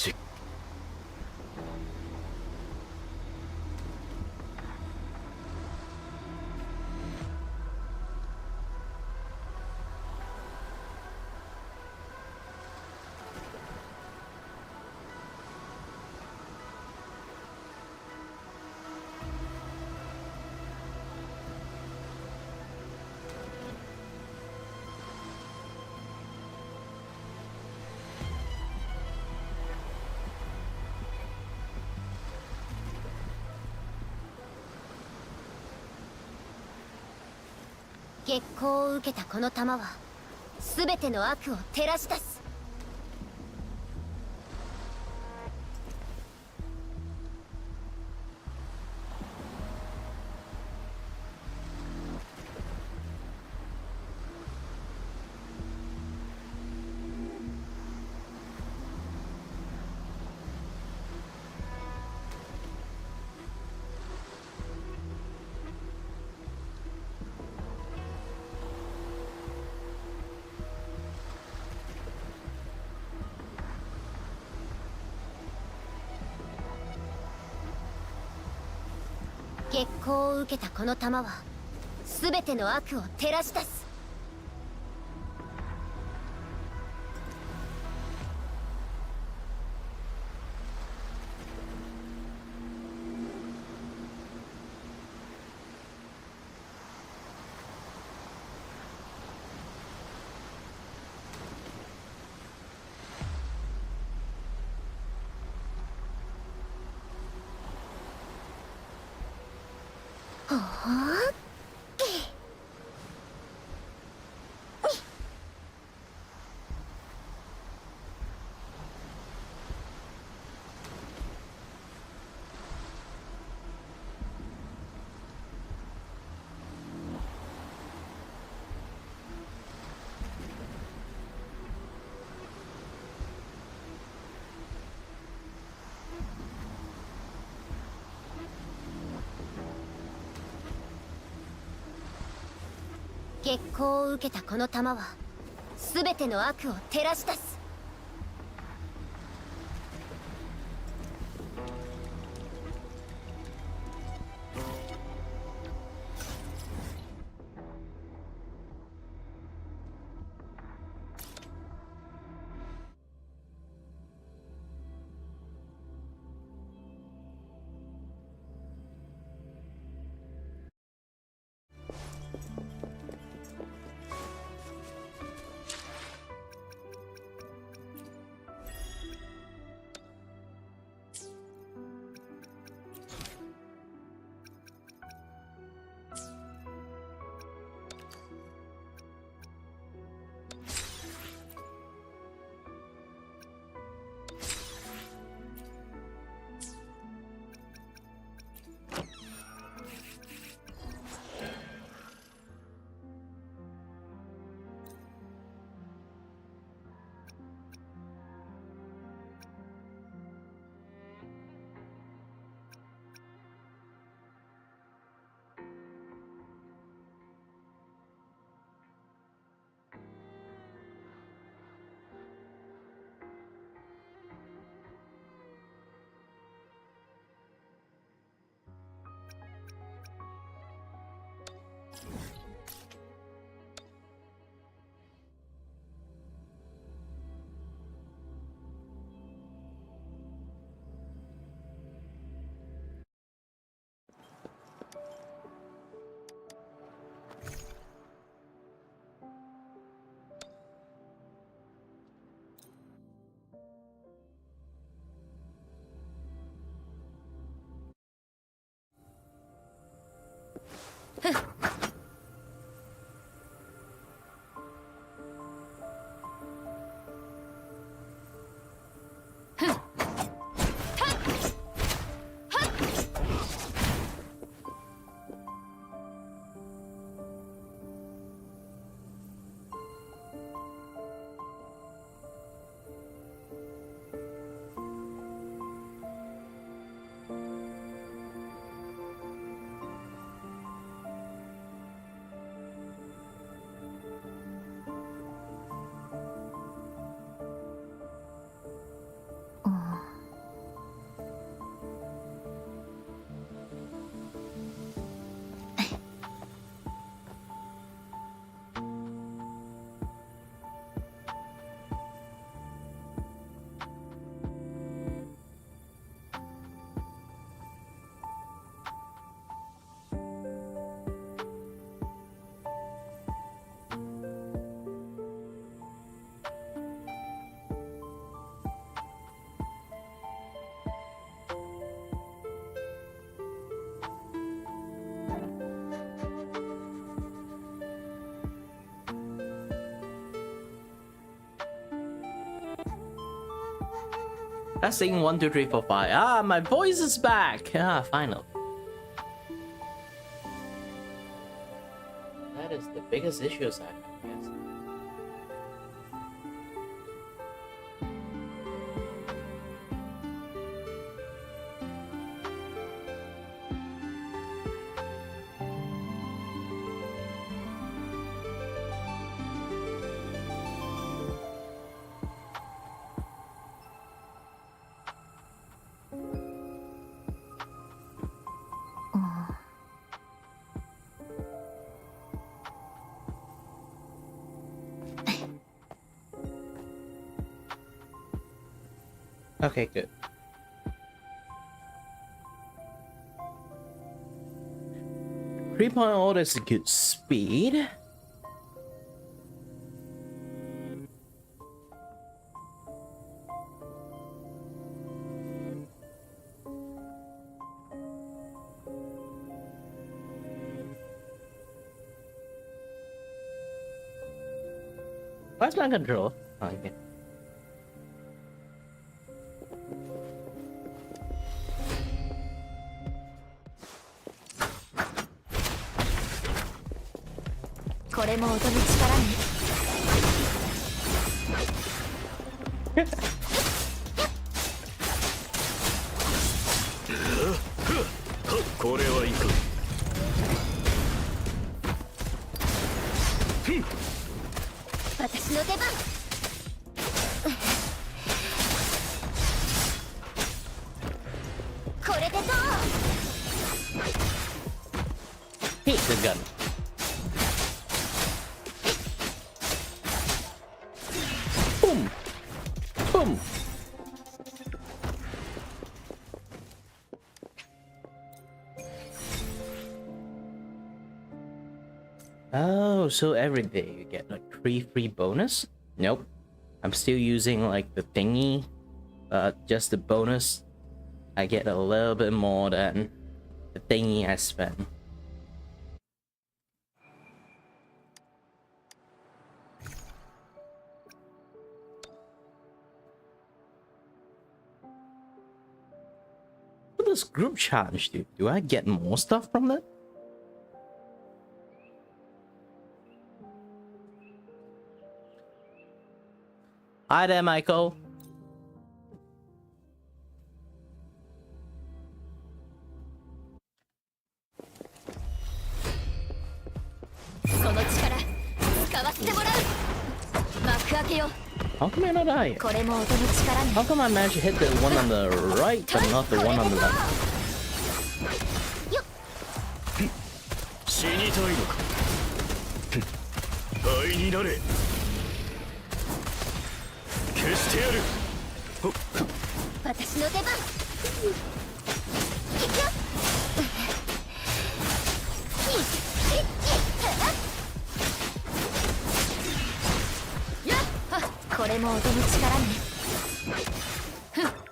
じ。月光を受けたこの玉は全ての悪を照らし出す。月光を受けたこの玉は全ての悪を照らし出す。ほーっ月光を受けたこの玉は全ての悪を照らし出す。Testing 1, 2, 3, 4, 5. Ah, my voice is back. Ah, finally. That is the biggest issues I have, yes. Okay, good. 3.0 is a good speed. Where's my control? Oh, okay. Hit the gun. Boom. Boom. Oh, so every day you get like 3 free bonus? Nope. I'm still using like the thingy. Just the bonus. I get a little bit more than the thingy I spent. What does group challenge do? Do I get more stuff from that? Hi there, Michael. How come I not die? How come I managed to hit the one on the right but not the one on the left?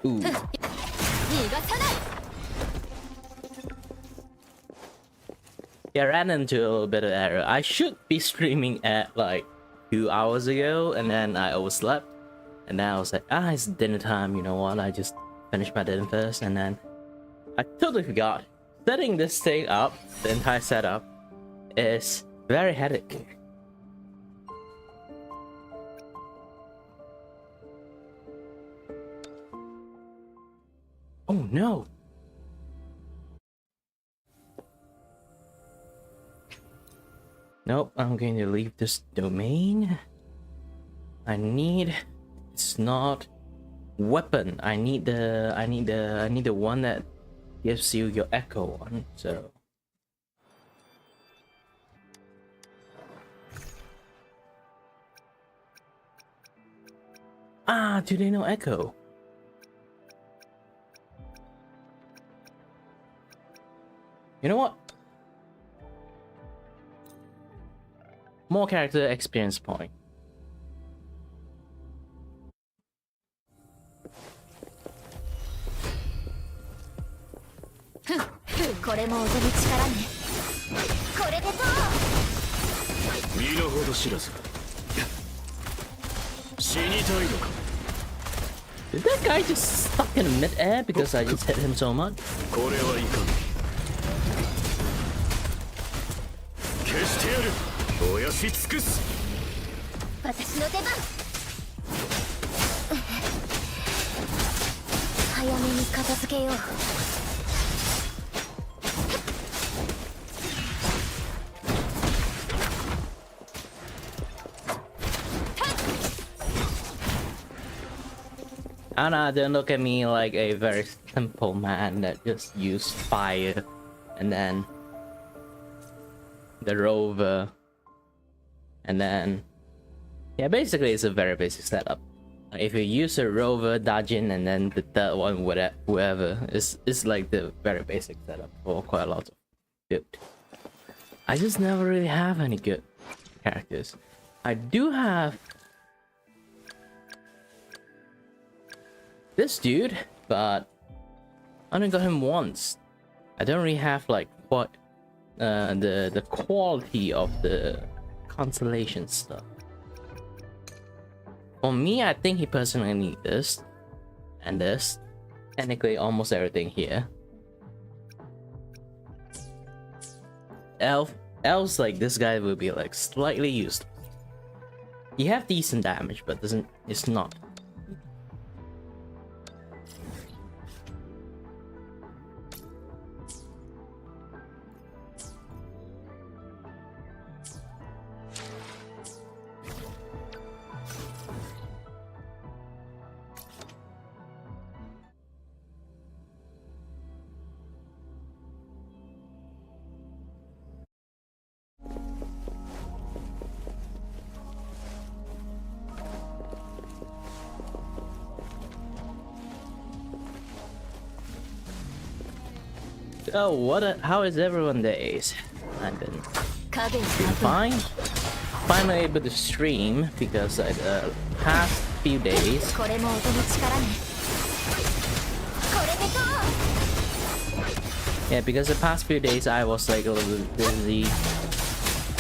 Ooh. Yeah, I ran into a little bit of error. I should be streaming at like 2 hours ago, and then I overslept. And then I was like, it's dinner time, you know what? I just finished my dinner first, and then I totally forgot. Setting this thing up, the entire setup, is very headache. Oh no! Nope, I'm going to leave this domain. It's not weapon. I need the one that gives you your echo one, so. Do they know echo? You know what? More character experience point. Did that guy just stuck in mid-air because I just hit him so much? これはいかん消してやる燃やし尽くす私の出番。早めに片付けよう。Anna, don't look at me like a very simple man that just used fire and then the rover and then yeah, basically it's a very basic setup. If you use a rover, Dajin, and then the third one, whoever, it's like the very basic setup for quite a lot of good. I just never really have any good characters. I do have this dude, but I only got him once. I don't really have like what the quality of the constellation stuff. For me, I think he personally needs this and this. Technically, almost everything here. Elves like this guy will be like slightly used. You have decent damage, but it's not. So how is everyone days? I've been fine. Finally able to stream because the past few days. Yeah, because the past few days I was like a little bit busy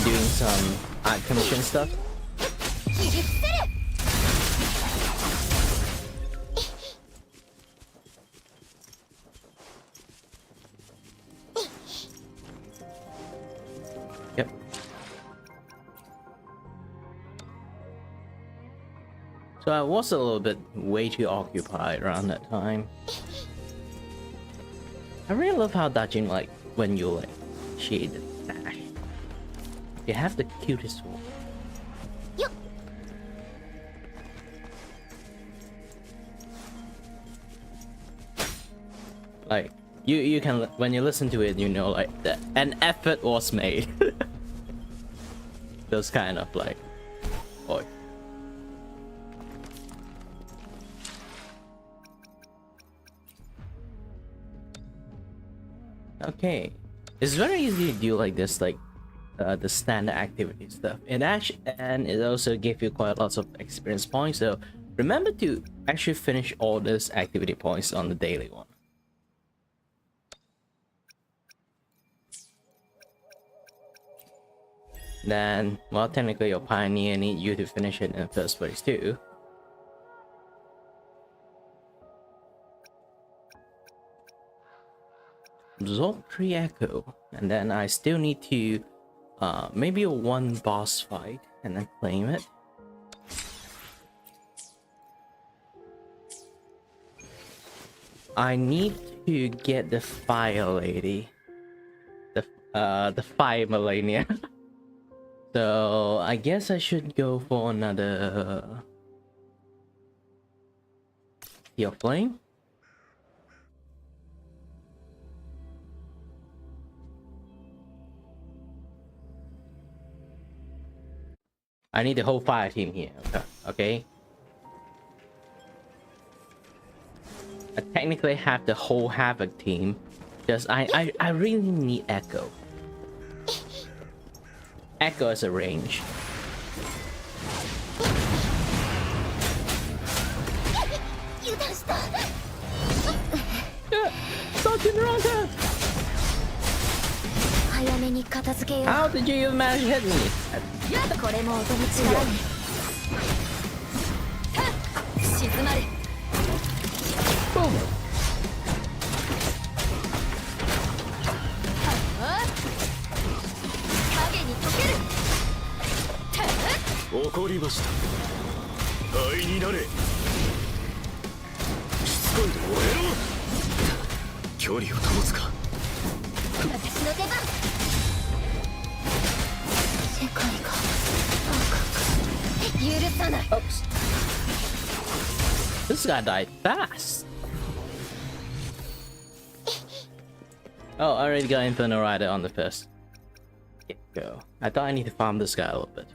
doing some art commission stuff. Yep. So I was a little bit way too occupied around that time. I really love how Dajin, like, when you like shade the dash, you have the cutest one. Yep. Like you can, when you listen to it, you know, like that an effort was made. Those kind of like, boy. Okay, it's very easy to do like this, like the standard activity stuff. It actually, and it also gives you quite lots of experience points. So remember to actually finish all those activity points on the daily one. Then, well, technically your pioneer need you to finish it in the first place too. Absorb 3 echo, and then I still need to maybe one boss fight and then claim it. I need to get the fire lady, the fire millennia. So I guess I should go for another Steel Flame. I need the whole fire team here. Okay. I technically have the whole Havoc team. Just I really need Echo. Echo as a range. Touching around her. How did you even manage to hit me? Boom.怒りました。愛になれ。しつこいと燃えろ。距離を保つか。私の出番。世界が許さない。 Oops. This guy died fast. Oh, I already got Inferno Rider on the first go. I thought I need to farm this guy a little bit.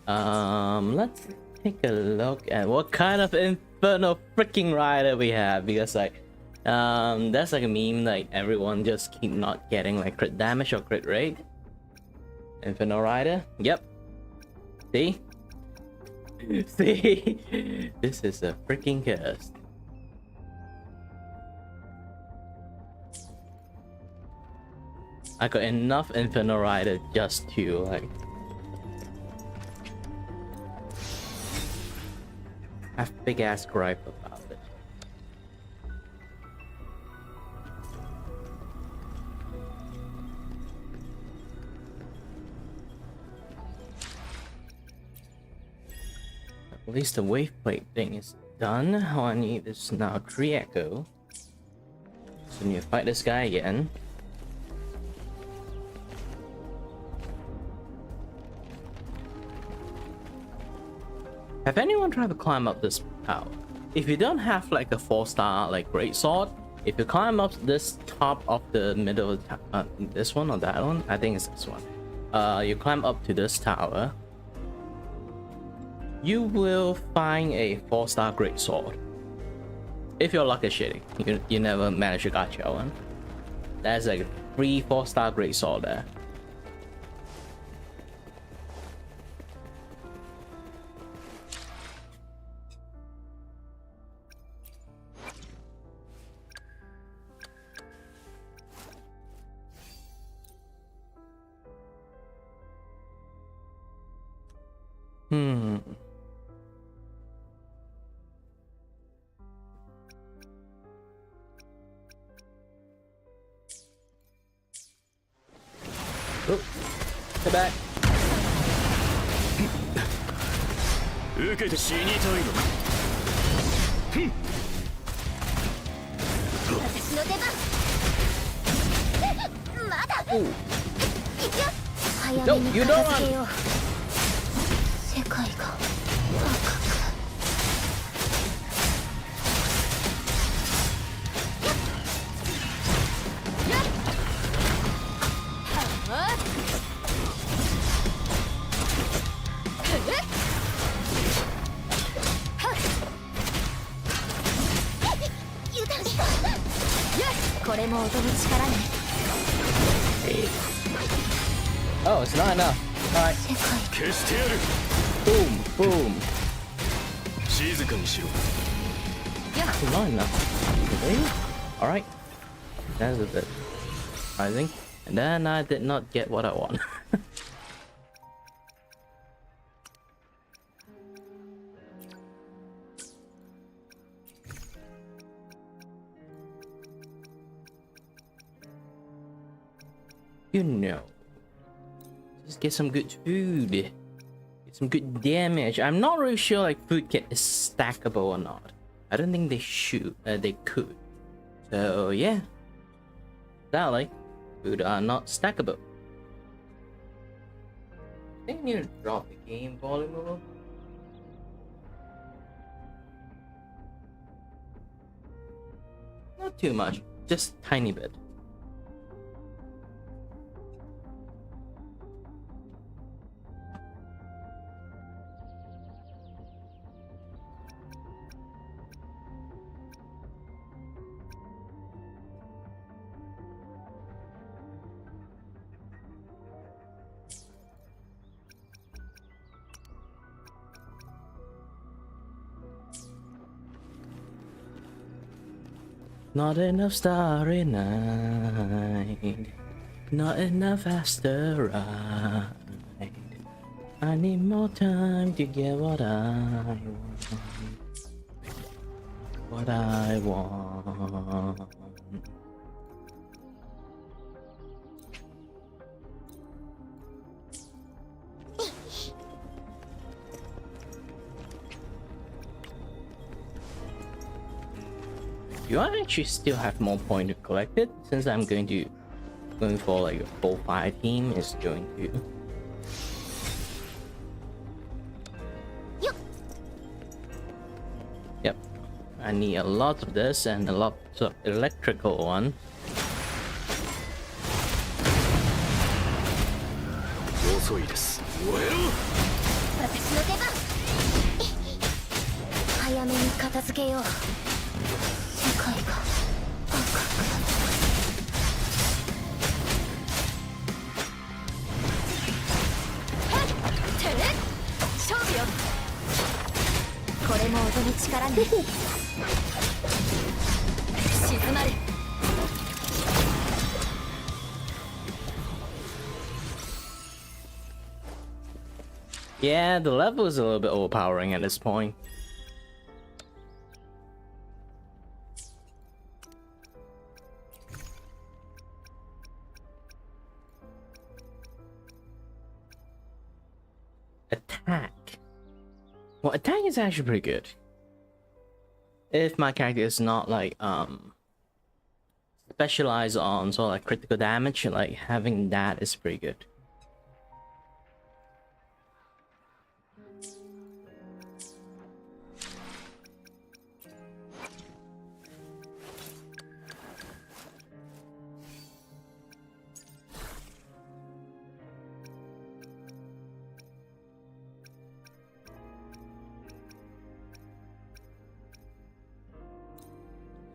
Let's take a look at what kind of Inferno freaking Rider we have, because like that's like a meme, like everyone just keep not getting like crit damage or crit rate. Inferno Rider, yep. See? See? This is a freaking curse. I got enough Inferno Rider just to like have big ass gripe about it. At least the wave plate thing is done. All I need is now 3 echo. So I need to fight this guy again. Have anyone tried to climb up this tower? If you don't have like a 4-star like great sword, if you climb up this top of the middle, this one or that one, I think it's this one. You climb up to this tower. You will find a 4-star great sword. If your luck is shitty, you never manage to gacha one. That's like a free 4-star great sword there. Oh, stay back. 受けて死にたいのか。私の出番。まだ。行くよ。早めに片付けよう。世界が赤く。これも踊る力ね。Oh, it's not enough. Alright. 消してやる。 Boom, boom. 静かにしろ。 It's not enough. Really? Alright. That's a bit surprising. And then I did not get what I want. You know, just get some good food, get some good damage. I'm not really sure like food kit is stackable or not. I don't think they should, they could. So yeah, sadly, food are not stackable. I think I need to drop the game volume a little. Not too much, just tiny bit. Not enough starry night, not enough asteroid. I need more time to get what I want. what I want. Do I actually still have more points collected? Since I'm going for like a full fire team is going to. Yep. I need a lot of this and a lot of electrical one. 遅いです。燃えろ。私の出番。早めに片付けよう。世界が赤く。勝負よ。これも音の力ね。静まれ。 Yeah, the level is a little bit overpowering at this point. Attack. Well, attack is actually pretty good. If my character is not like specialized on sort of like critical damage, like having that is pretty good.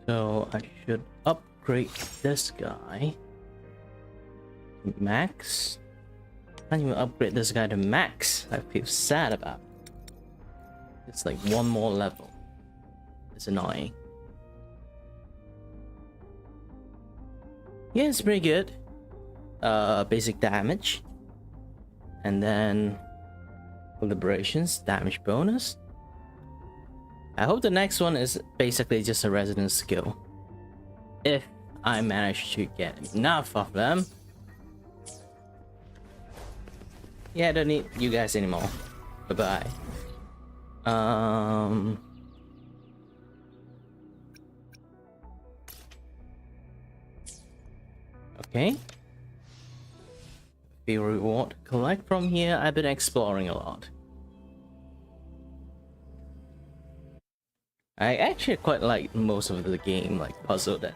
So I should upgrade this guy to max. I can't even upgrade this guy to max. I feel sad about it. It's like one more level. It's annoying. Yeah, it's pretty good. Basic damage. And then liberations, damage bonus. I hope the next one is basically just a resident skill. If I manage to get enough of them. Yeah, I don't need you guys anymore. Bye-bye. Okay. Be reward. Collect from here. I've been exploring a lot. I actually quite like most of the game, like puzzle that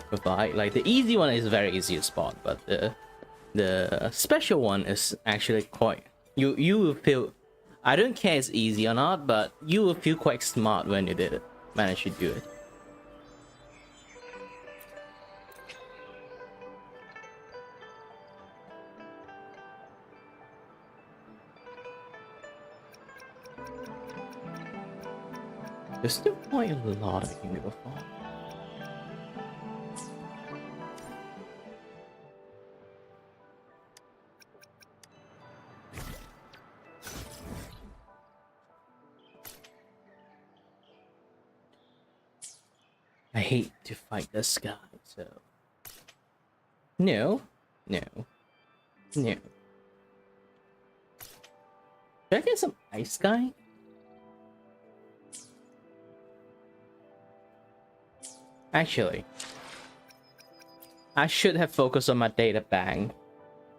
provide. Like the easy one is very easy to spot, but the special one is actually quite. You will feel. I don't care it's easy or not, but you will feel quite smart when you did it. Manage to do it. There's still quite a lot I can go for. I hate to fight this guy, so... No. Should I get some ice guy? Actually, I should have focused on my data bank.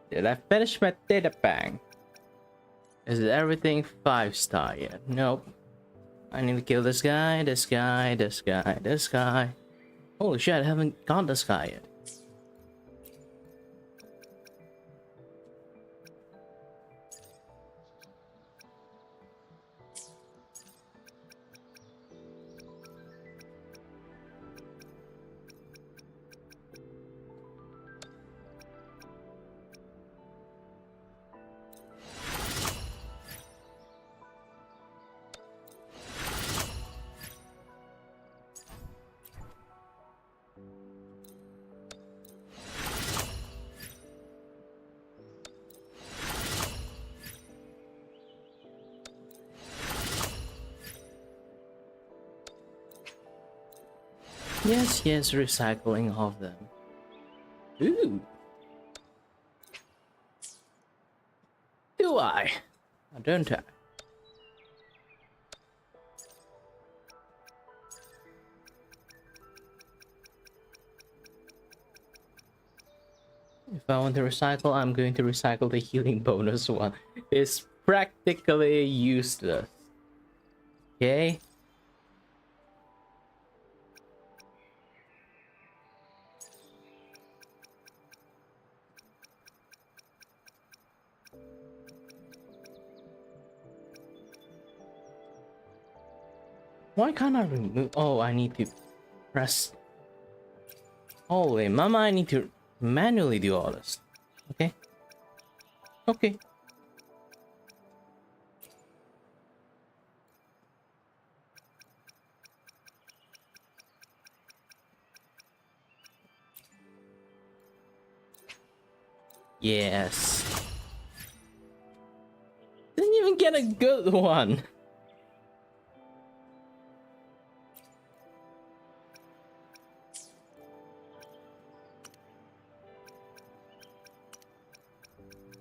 Did I finish my data bank? Is everything 5-star yet? Nope. I need to kill this guy, this guy, this guy, this guy. Holy shit, I haven't got this guy yet. Yes, yes, recycling of them. Ooh. Do I? Or don't I? If I want to recycle, I'm going to recycle the healing bonus one. It's practically useless. Okay? Why can't I remove? Oh, I need to press. Holy mama, I need to manually do all this. Okay. Okay. Yes. Didn't even get a good one.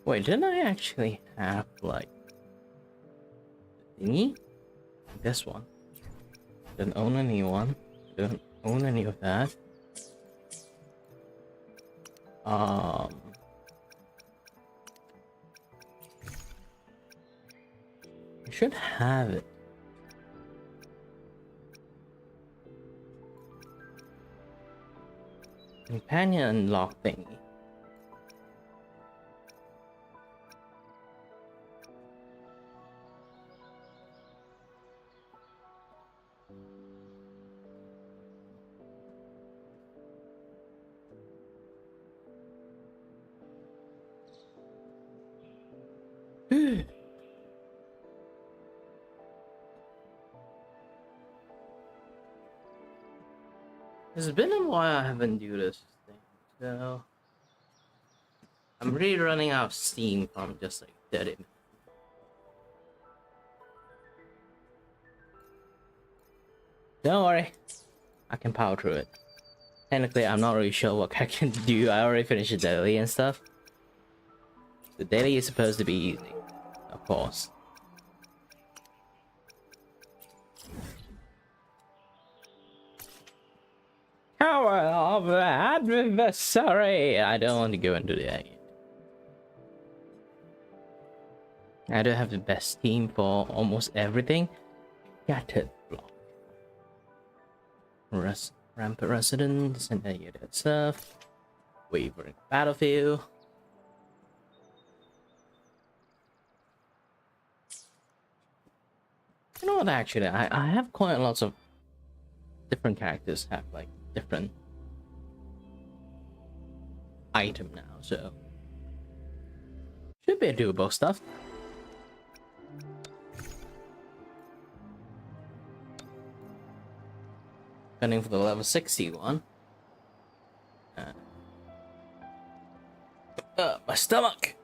Wait, didn't I actually have like thingy? This one. Don't own any one. Don't own any of that. I should have it. Companion unlock thingy. It's been a while I haven't do this thing, so I'm really running out of steam from just like 30 minutes. Don't worry, I can power through it. Technically, I'm not really sure what I can do. I already finished the daily and stuff. The daily is supposed to be easy, of course. Power of the adversary. I don't want to go into that yet. I do have the best team for almost everything. Gacha block. Rampant residents and any of that stuff. Wavering battlefield. You know what, actually, I have quite lots of different characters have like different item now, so should be a doable stuff. Gunning for the level 61. My stomach.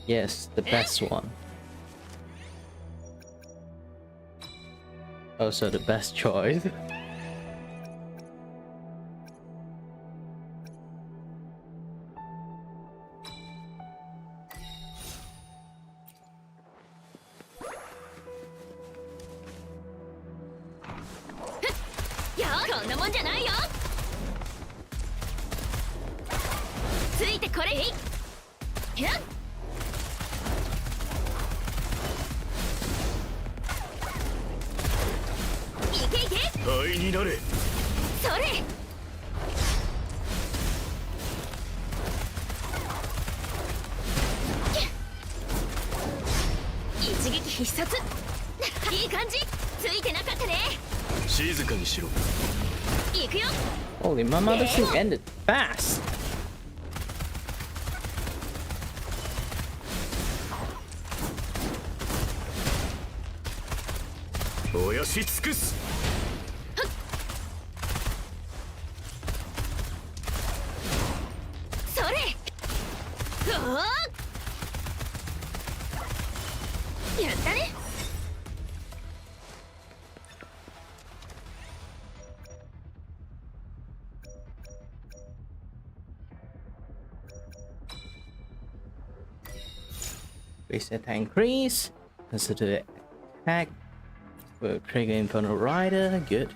Yes, the best one. Also the best choice. Holy mama, this thing ended fast. れうわやったね Base attack increase. Consider attack. Will trigger Inferno Rider. Good.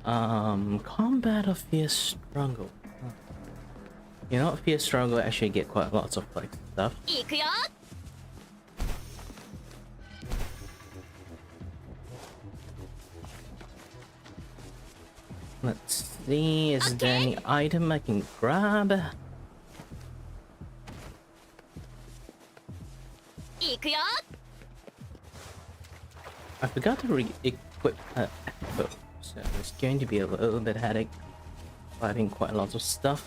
Combat of Fierce Struggle. You know, Fierce Struggle actually get quite lots of like stuff. いくよ Let's see, is there any item I can grab? いくよ I forgot to re-equip Echo, so it's going to be a little bit headache. Having quite lots of stuff.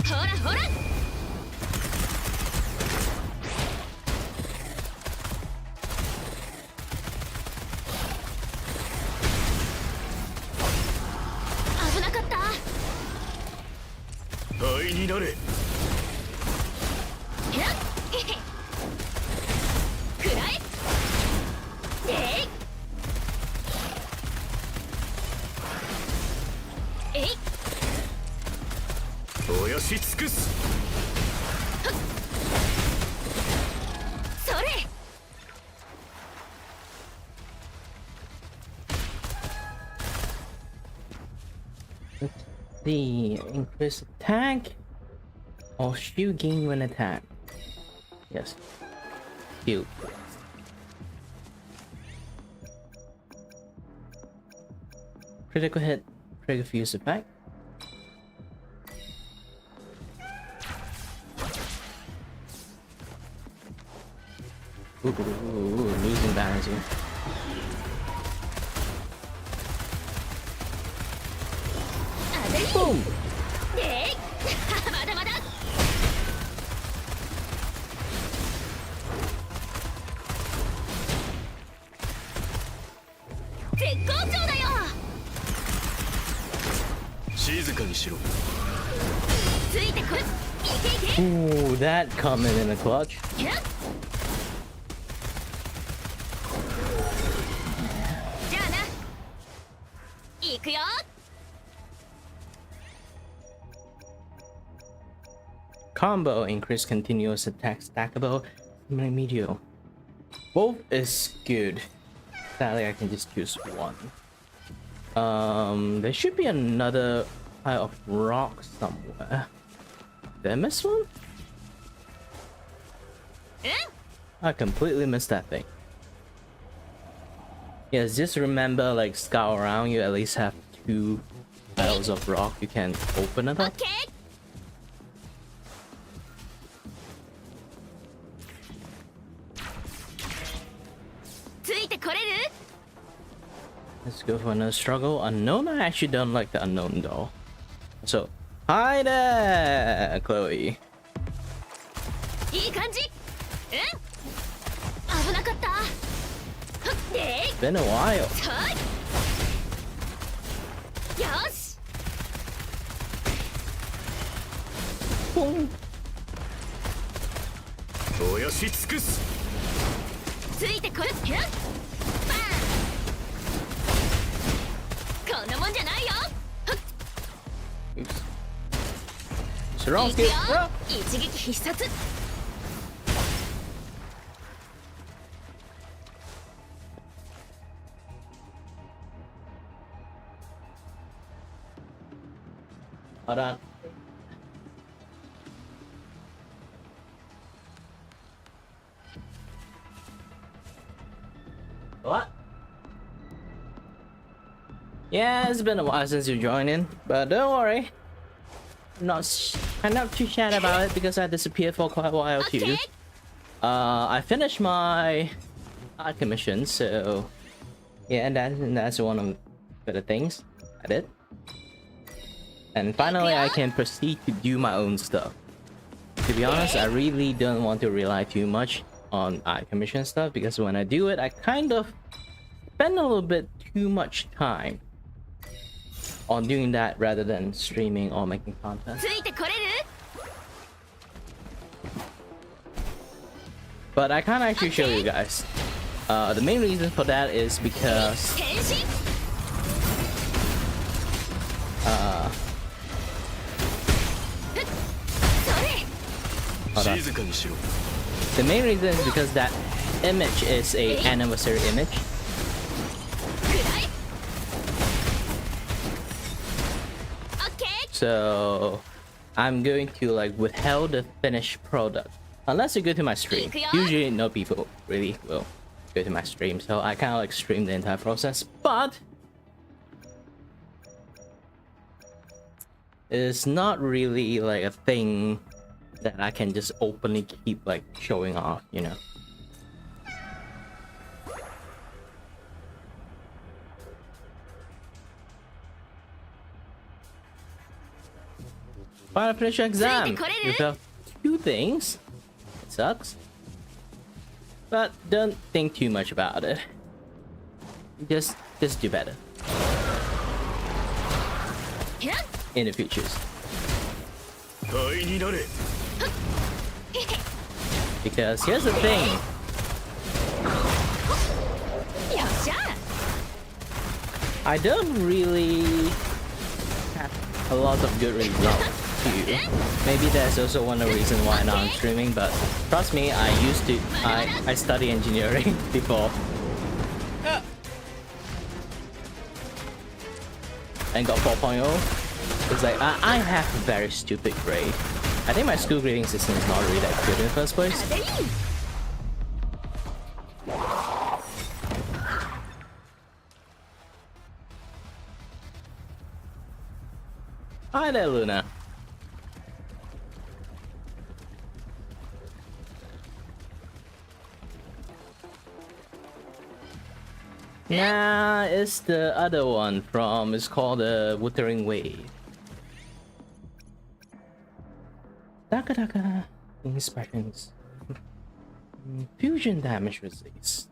ほらほら 危なかった 灰になれ やっくらえでえい 燃やし尽くす それ Let's see, increase attack or shield gain when attack. Yes, shield. Critical hit, trigger fuse effect. Ooh, losing balance here. Boom! でまだまだ絶好調だよ静かにしろ ついてこいいけいけ Ooh, that coming in a clutch. やっじゃあな行くよ Combo, increase continuous attack stackable, meteor. Both is good. Sadly, I can just choose one. There should be another pile of rock somewhere. Did I miss one? うん I completely missed that thing. Yes, just remember, like, scout around, you at least have 2 piles of rock. You can open it オッ up. ケー ついてこれる Let's go for another struggle. Unknown? I actually don't like the unknown though. So, hi there, Chloe. いい感じうん危なかったはっで Been a while. はいよし Boom. 燃やし尽くす ついてこれバーンこんなもんじゃないよ Oops. い Surround くよ skip. 一撃必殺 Hold on. What? Yeah, it's been a while since you joined in, but don't worry. I'm not too sad about it because I disappeared for quite a while too. Okay. I finished my art commission, so yeah, that's one of the things I did. And finally, I can proceed to do my own stuff. To be honest, I really don't want to rely too much on art commission stuff because when I do it, I kind of spend a little bit too much time on doing that rather than streaming or making content. ついてこれる But I can't actually show you guys. The main reason for that is because 変身 hold on. 静かにしろ The main reason is because that image is a anniversary image. くらい OK So I'm going to like withhold the finished product unless you go to my stream. Usually no people really will go to my stream, so I kind of like stream the entire process, but it's not really like a thing that I can just openly keep like showing off, you know. Final finish your exam. You failed 2 things. It sucks. But don't think too much about it. Just do better. In the futures. 灰になれ Because here's the thing. よっしゃ I don't really have a lot of good results too. Maybe that's also one of the reasons why now I'm streaming, but trust me, I study engineering before. And got 4.0. It's like, I have a very stupid grade. I think my school grading system is not really that good in the first place. でいい Hi there, Luna. Nah, it's the other one from, it's called the Wuthering Wave. Daka Daka. Inspections. Fusion damage resist.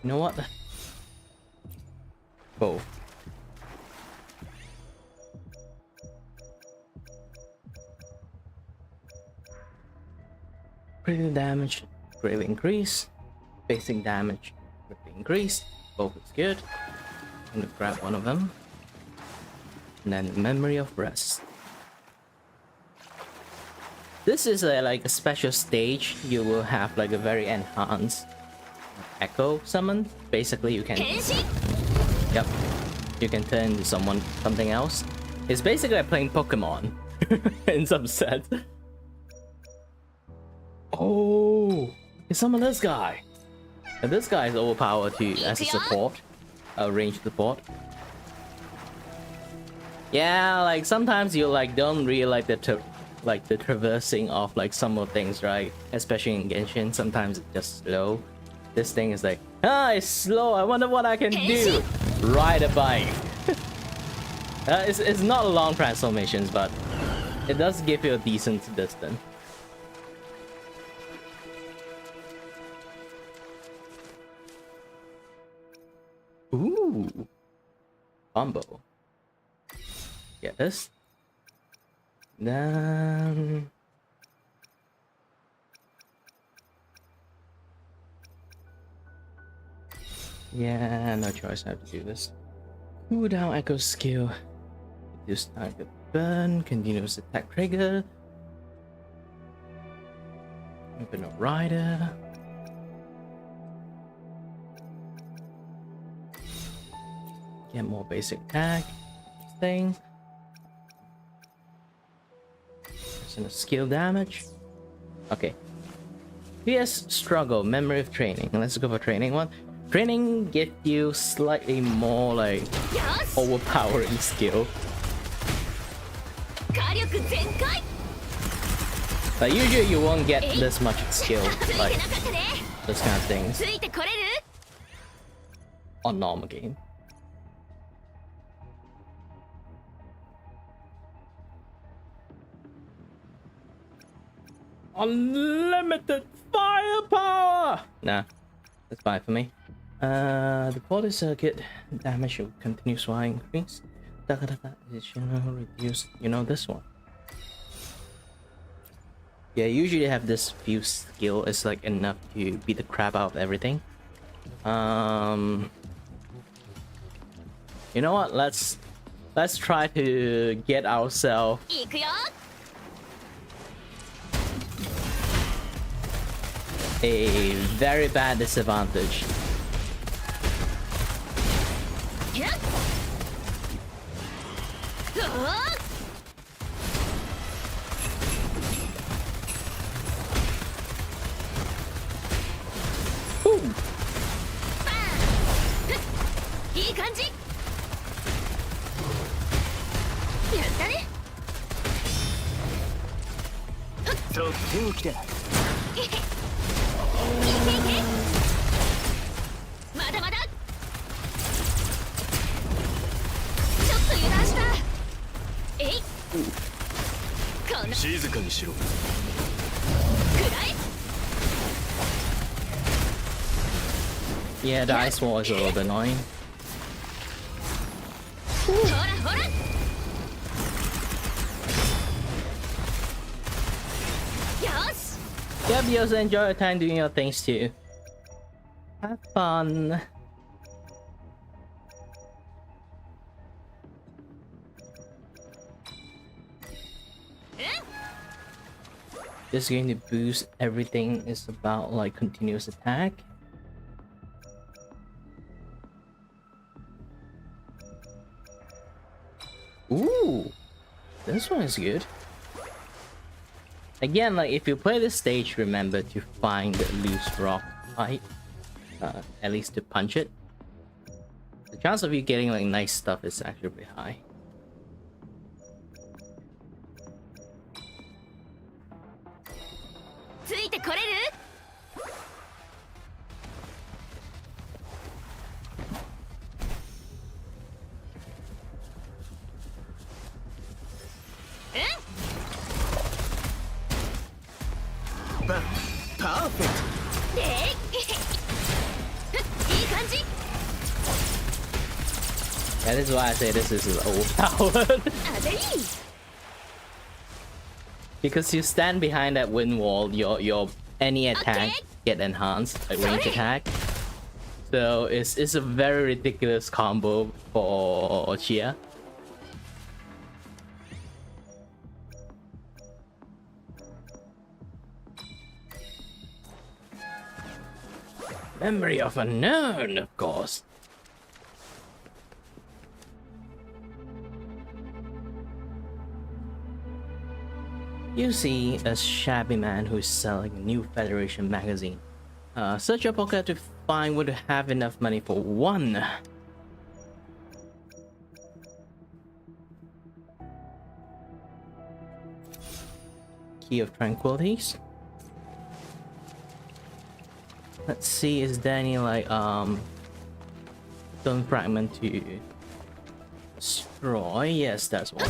You know what? Both. Critical damage greatly increased. Basic damage greatly increased. Both is good. I'm gonna grab one of them. And then Memory of Rest. This is like a special stage. You will have like a very enhanced echo summon. Basically you can 変身 yep, you can turn into something else. It's basically like playing Pokemon in some sense. Oh, it's summon this guy. And this guy is overpowered too as a support, a ranged support. Yeah, like sometimes you like don't really like the traversing of like some of things, right? Especially in Genshin, sometimes it's just slow. This thing is like, it's slow. I wonder what I can do. Ride a bike. It's not long transformations, but it does give you a decent distance. Ooh, combo. Get this. Then yeah, no choice. I have to do this. Cooldown echo skill. Reduce target burn. Continuous attack trigger. Open a rider. Get more basic attack. Thing. There's a skill damage. Okay. PS struggle. Memory of training. Let's go for training one. Training get you slightly more like よし overpowering skill. 火力全開 Like usually you won't get this much skill ついて like なかったね this kind of things ついてこれる on normal game. Unlimited firepower! Nah, that's fine for me. The body circuit damage will continue to increase. Additional reduce. You know this one. Yeah, usually have this few skill is like enough to beat the crap out of everything. You know what? Let's try to get ourselves a very bad disadvantage. Yeah, the ice wall is a little bit annoying. Yep, you also enjoy your time doing your things too. Have fun. This is going to boost everything. It's about like continuous attack. Ooh, this one is good. Again, like if you play this stage, remember to find the loose rock fight, at least to punch it. The chance of you getting like nice stuff is actually pretty high. That is why I say this is overpowered. Because you stand behind that wind wall, your any attack get enhanced, like range attack. So it's a very ridiculous combo for Chia. Memory of Unknown, of course. You see a shabby man who is selling a new Federation magazine. Search your pocket to find would have enough money for one. Key of Tranquilities. Let's see, is there any like stone fragment to destroy? Yes, that's one.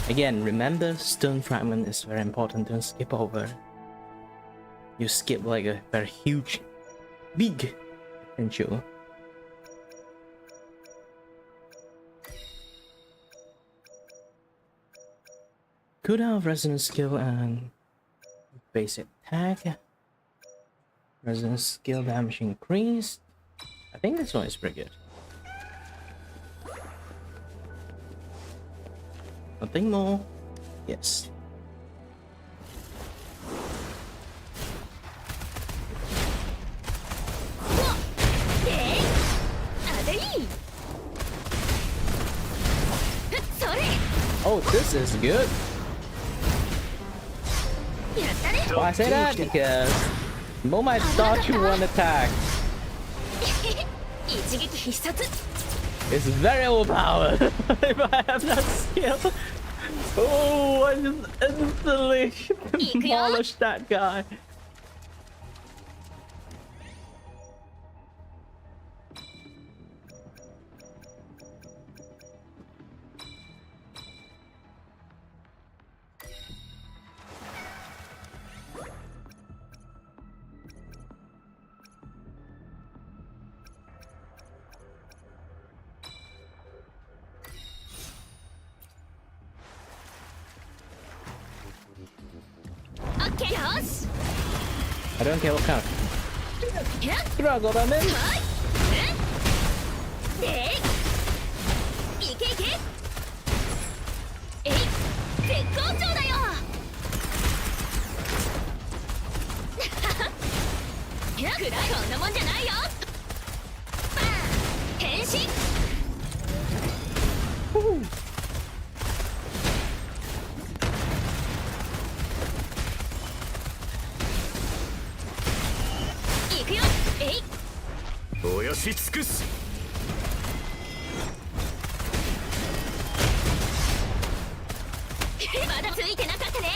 Again, remember, stone fragment is very important. Don't skip over. You skip like a very huge, big potential. Cooldown of resonance skill and basic attack. Resonance skill damage increased. I think this one is pretty good. Nothing more? Yes. Oh, this is good. Why I say that? Because the moment I start you one attack, it's very overpowered. If I have that skill, oh, I just instantly demolished that guy. I don't care what kind of struggle I'm in. でいけいけえい絶好調だよくらいこんなもんじゃないよバーン変身いくよえいおよし尽くすまだついてなかったね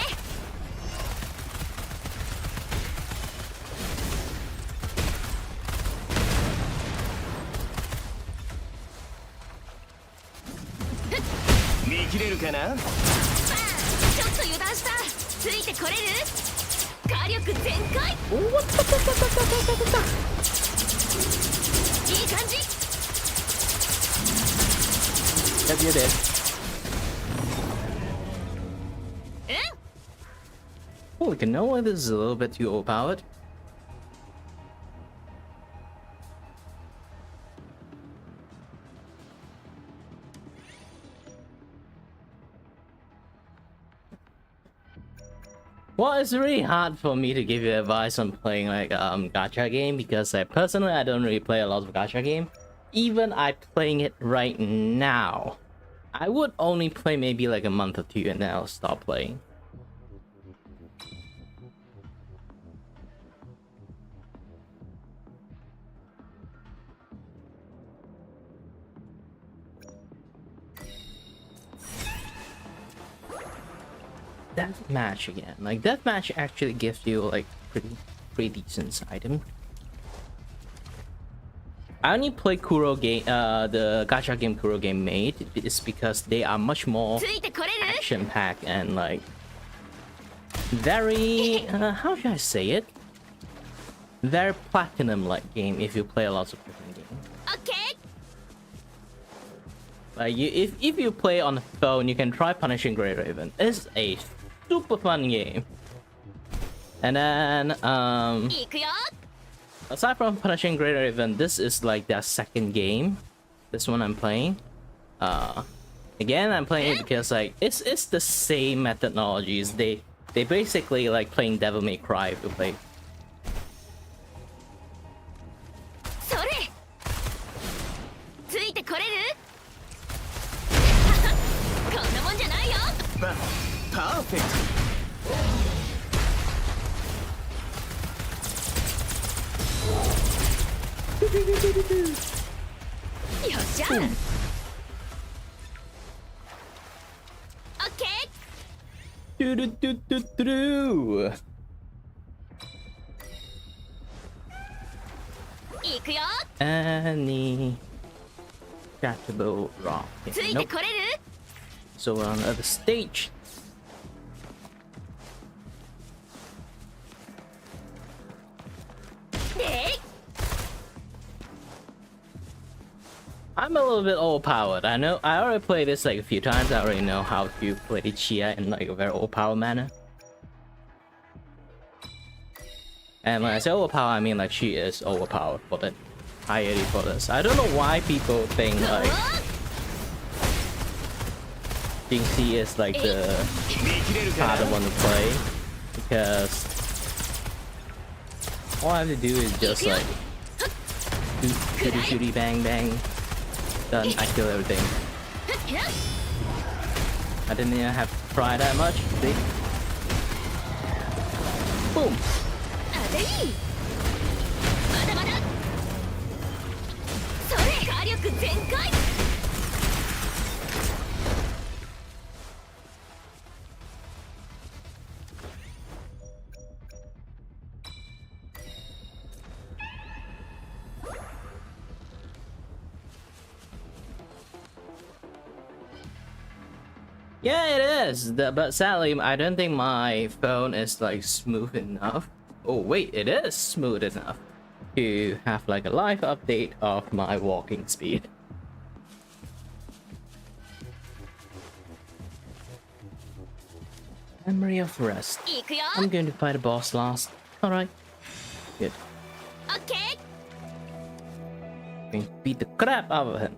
見切れるかなバーンちょっと油断したついてこれる火力全開いい感じ Have you did? Holy canola, this is a little bit too overpowered. Well, it's really hard for me to give you advice on playing like gacha game because personally I don't really play a lot of gacha game. Even I playing it right now, I would only play maybe like a month or two and then I'll stop playing. Deathmatch again. Like deathmatch actually gives you like pretty decent item. I only play Kuro game, the gacha game Kuro game made. It's because they are much more action packed and like very how should I say it? Very platinum like game if you play a lot of different games. Okay. Like if you play on the phone, you can try Punishing Grey Raven. It's a super fun game. And then aside from Punishing Grey Raven, this is like their second game. This one I'm playing. Again, I'm playing it because like it's the same methodologies. They basically like playing Devil May Cry if you play. Perfect. Okay. Any catchable rock. Nope. So we're on the other stage. I'm a little bit overpowered. I know I already played this like a few times. I already know how to play Chia in like a very overpowered manner. And when I say overpowered, I mean like she is overpowered for the entirety for this. I don't know why people think like Jinxie is like the harder one to play, because all I have to do is just like shooty bang bang. Done, I kill everything. I didn't even have to try that much. See? Boom! Yeah, it is. But sadly, I don't think my phone is like smooth enough. Oh wait, it is smooth enough to have like a live update of my walking speed. Memory of rest. 行くよ I'm going to fight a boss last. Alright. Good. オッケー Going to beat the crap out of him.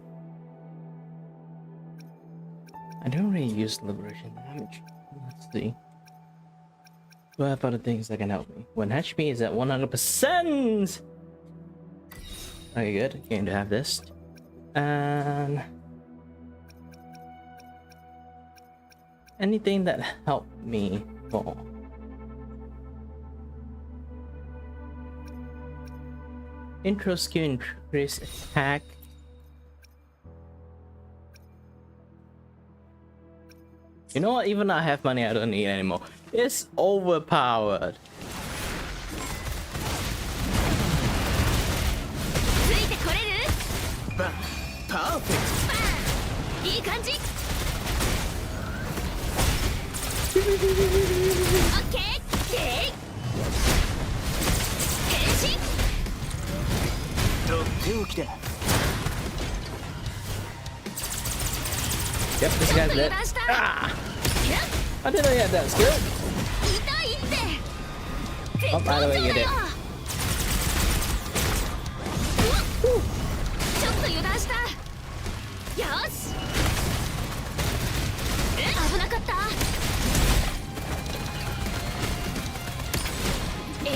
I don't really use liberation damage. Let's see. What other things that can help me? When HP is at 100%! Okay, good. Going to have this. And... anything that helped me more. Intro skill increase attack. You know what? Even I have money I don't need anymore. It's overpowered. ついてこれるバンパーフェクバーンいい感じオッケーえい変身トとっておきだ Yep, this ちょっ guy's と油 dead. 断した Ah! いや I didn't know he had that skill. 痛いって絶 Oh, by the way, you だ did. よちょっと油断したよし危なかったえい痛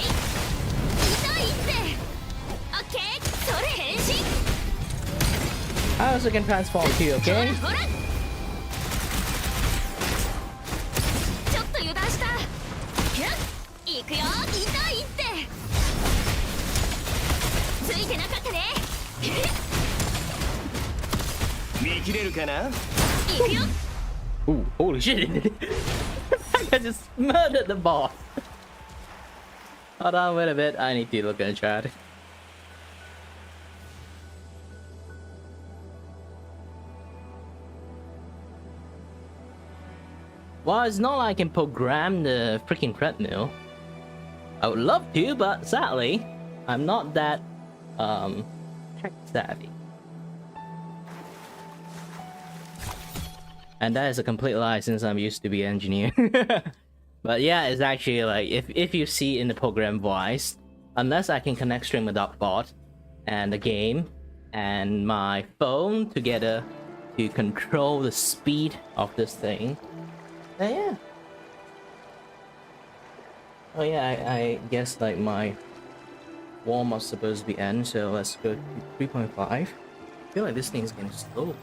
いってオッケーそれ変身 I also can transform too, ほら okay? ほらちょっと油断したひゃっいくよ痛いってついてなかったね見切れるかな。いくよ Ooh, holy shit. I just murdered the boss. Hold on, wait a bit. I need to look at the chat. Well, it's not like I can program the freaking treadmill. I would love to, but sadly, I'm not that tech savvy. And that is a complete lie since I'm used to be an engineer. But yeah, it's actually like if you see in the program voice, unless I can connect stream with bot and the game and my phone together to control the speed of this thing, then yeah. Oh yeah, I guess like my warm-up's supposed to be end, so let's go to 3.5. I feel like this thing is getting slow.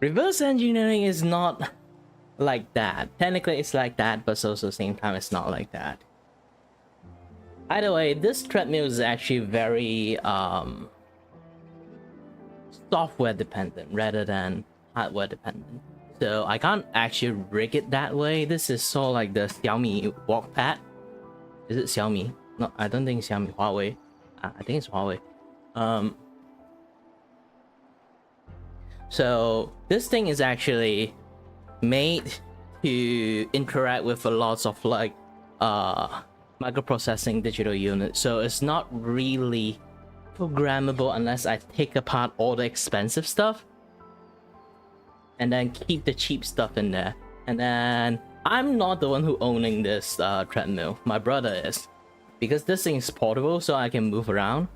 Reverse engineering is not like that. Technically it's like that, but also at the same time it's not like that. Either way, this treadmill is actually very software dependent rather than hardware dependent. So I can't actually rig it that way. This is sort of like the Xiaomi walk pad. Is it Xiaomi? No, I don't think Xiaomi. Huawei. I think it's Huawei. So this thing is actually made to interact with a lot of like microprocessing digital units. So it's not really programmable unless I take apart all the expensive stuff and then keep the cheap stuff in there. And then I'm not the one who owning this treadmill. My brother is, because this thing is portable, so I can move around.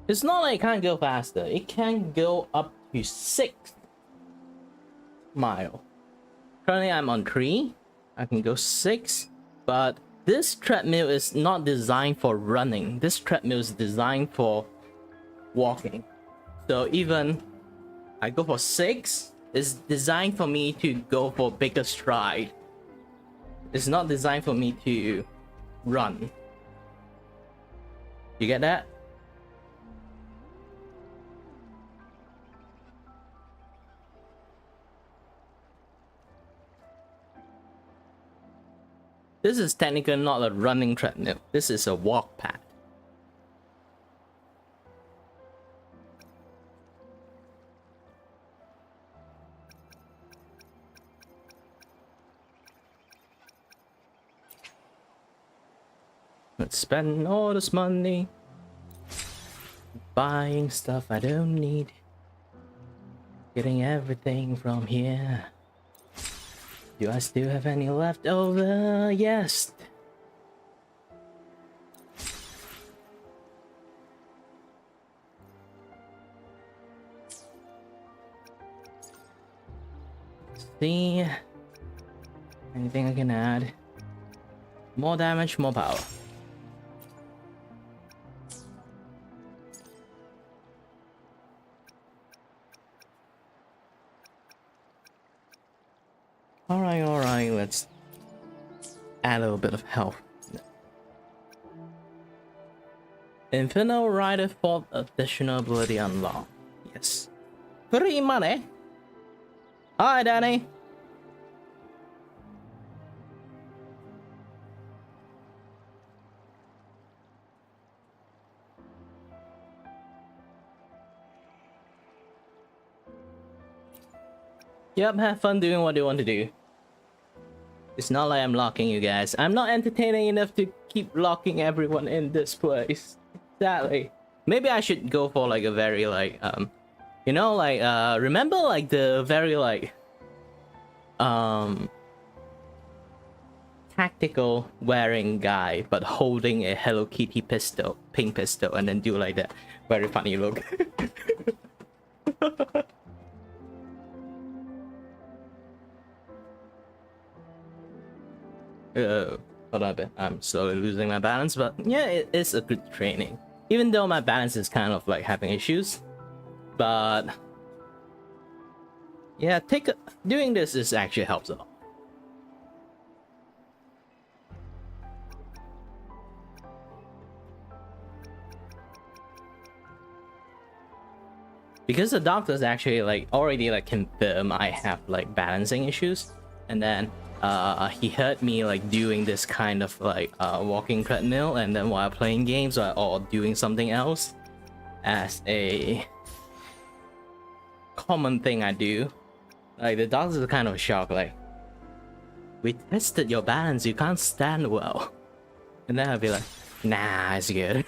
It's not like it can't go faster. It can go up to 6 miles. Currently I'm on 3. I can go 6. But this treadmill is not designed for running. This treadmill is designed for walking. So even I go for 6, it's designed for me to go for bigger stride. It's not designed for me to run. You get that? This is technically not a running treadmill. This is a walk pad. Let's spend all this money buying stuff I don't need. Getting everything from here. Do I still have any left over? Yes. Let's see. Anything I can add? More damage, more power. Alright, let's add a little bit of health. Infinite Rider 4th additional ability unlocked. Yes. Free money. Hi, Danny. Yep, have fun doing what you want to do. It's not like I'm locking you guys. I'm not entertaining enough to keep locking everyone in this place. Sadly. Maybe I should go for like a very like you know, like remember like the very like tactical wearing guy but holding a Hello Kitty pistol, pink pistol, and then do like that very funny look. Hold on a bit. I'm slowly losing my balance, but yeah, it is a good training. Even though my balance is kind of like having issues, but yeah, doing this is actually helps a lot. Because the doctors actually like already like confirm I have like balancing issues, and then he heard me like doing this kind of like walking treadmill, and then while playing games or doing something else as a common thing I do, like the doctors are kind of shocked, like, we tested your balance, you can't stand well. And then I'll be like, nah, it's good.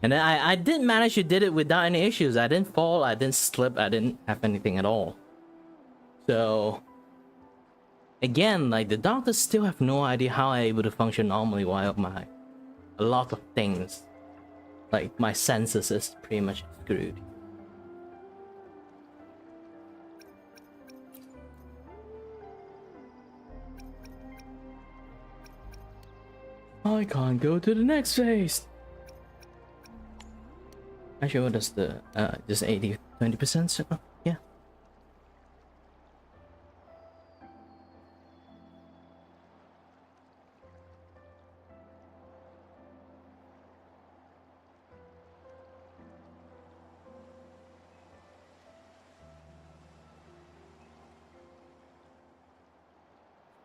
And then I did manage to did it without any issues. I didn't fall, I didn't slip, I didn't have anything at all. So again, like the doctors still have no idea how I'm able to function normally while a lot of things, like my senses is pretty much screwed. I can't go to the next phase. Actually, what does the just 20%? So, yeah.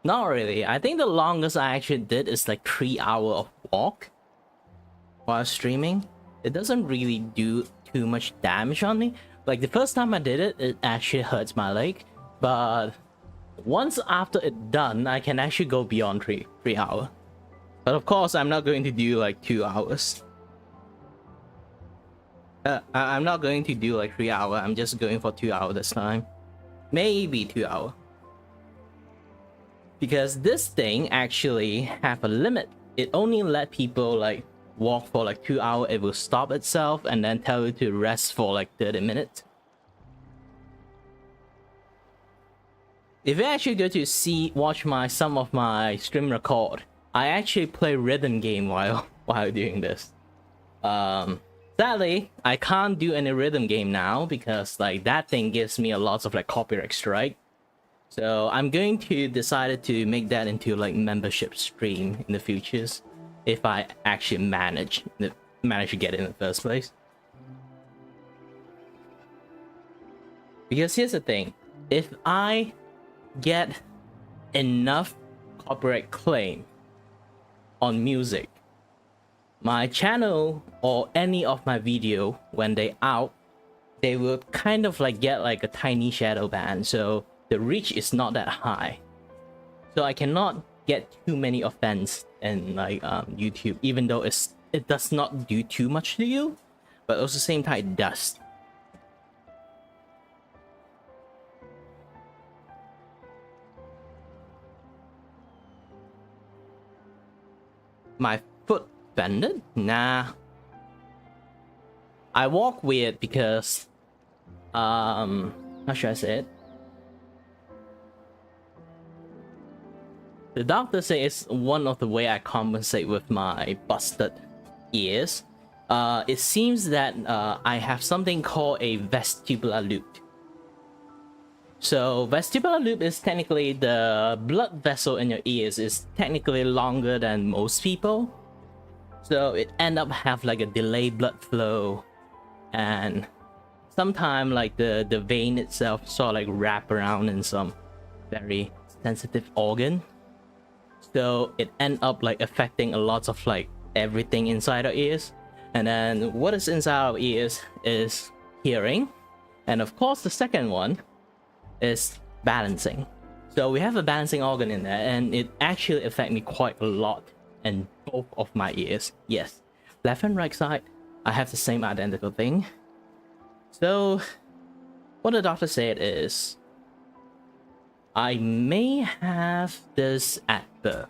Not really. I think the longest I actually did is like 3 hours of walk while streaming. It doesn't really do too much damage on me. Like the first time I did it, it actually hurts my leg. But once after it's done, I can actually go beyond 3 hours. But of course, I'm not going to do like 2 hours. I'm not going to do like 3 hours. I'm just going for 2 hours this time. Maybe 2 hours. Because this thing actually have a limit. It only let people like walk for like 2 hours. It will stop itself and then tell you to rest for like 30 minutes. If you actually go to watch some of my stream record, I actually play rhythm game while doing this. Sadly, I can't do any rhythm game now because like that thing gives me a lot of like copyright strike. So I'm going to decide to make that into like membership stream in the futures, if I actually manage to get it in the first place. Because here's the thing, if I get enough copyright claim on music. My channel or any of my video, when they out, they will kind of like get like a tiny shadow ban, so the reach is not that high. So I cannot get too many offense in like YouTube, even though it does not do too much to you, but at the same time it does. My foot bended? Nah. I walk weird because how should I say it? The doctor says it's one of the way I compensate with my busted ears. It seems that I have something called a vestibular loop. So vestibular loop is technically the blood vessel in your ears is technically longer than most people. So it end up have like a delayed blood flow, and sometimes like the vein itself sort of like wrap around in some very sensitive organ. So it end up like affecting a lot of like everything inside our ears. And then what is inside our ears is hearing. And of course the second one is balancing. So we have a balancing organ in there, and it actually affects me quite a lot in both of my ears. Yes, left and right side, I have the same identical thing. So what the doctor said is I may have this at birth,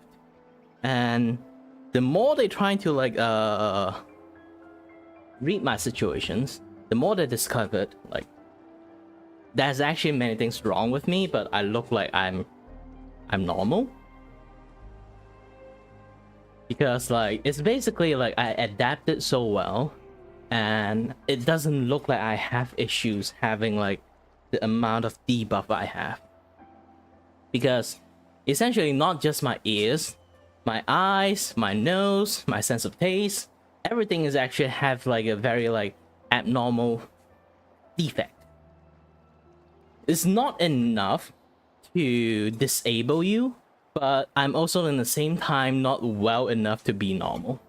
and the more they try to like read my situations, the more they discovered like there's actually many things wrong with me, but I look like I'm normal. Because like it's basically like I adapted so well, and it doesn't look like I have issues having like the amount of debuff I have. Because essentially not just my ears, my eyes, my nose, my sense of taste, everything is actually have like a very like abnormal defect. It's not enough to disable you, but I'm also in the same time not well enough to be normal.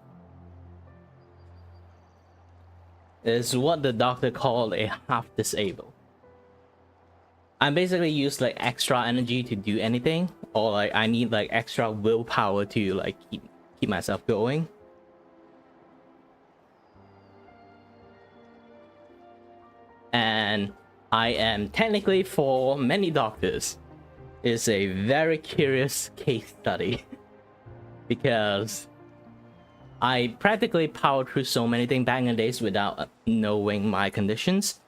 It's what the doctor called a half disabled. I basically use like extra energy to do anything, or like I need like extra willpower to like keep myself going. And I am technically, for many doctors, is a very curious case study because I practically powered through so many things back in the days without knowing my conditions.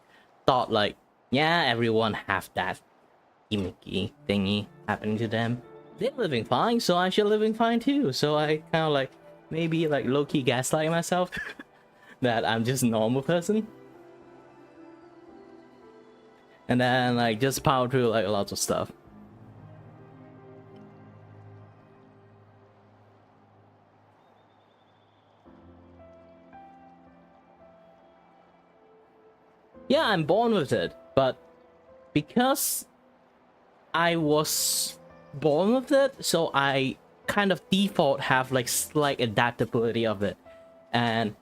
Thought like, yeah, everyone have that gimmicky thingy happening to them. They're living fine, so I should living fine too. So I kind of like maybe like low-key gaslighting myself that I'm just a normal person. And then like just power through like lots of stuff. Yeah, I'm born with it, but because I was born with it, so I kind of default have like slight adaptability of it. And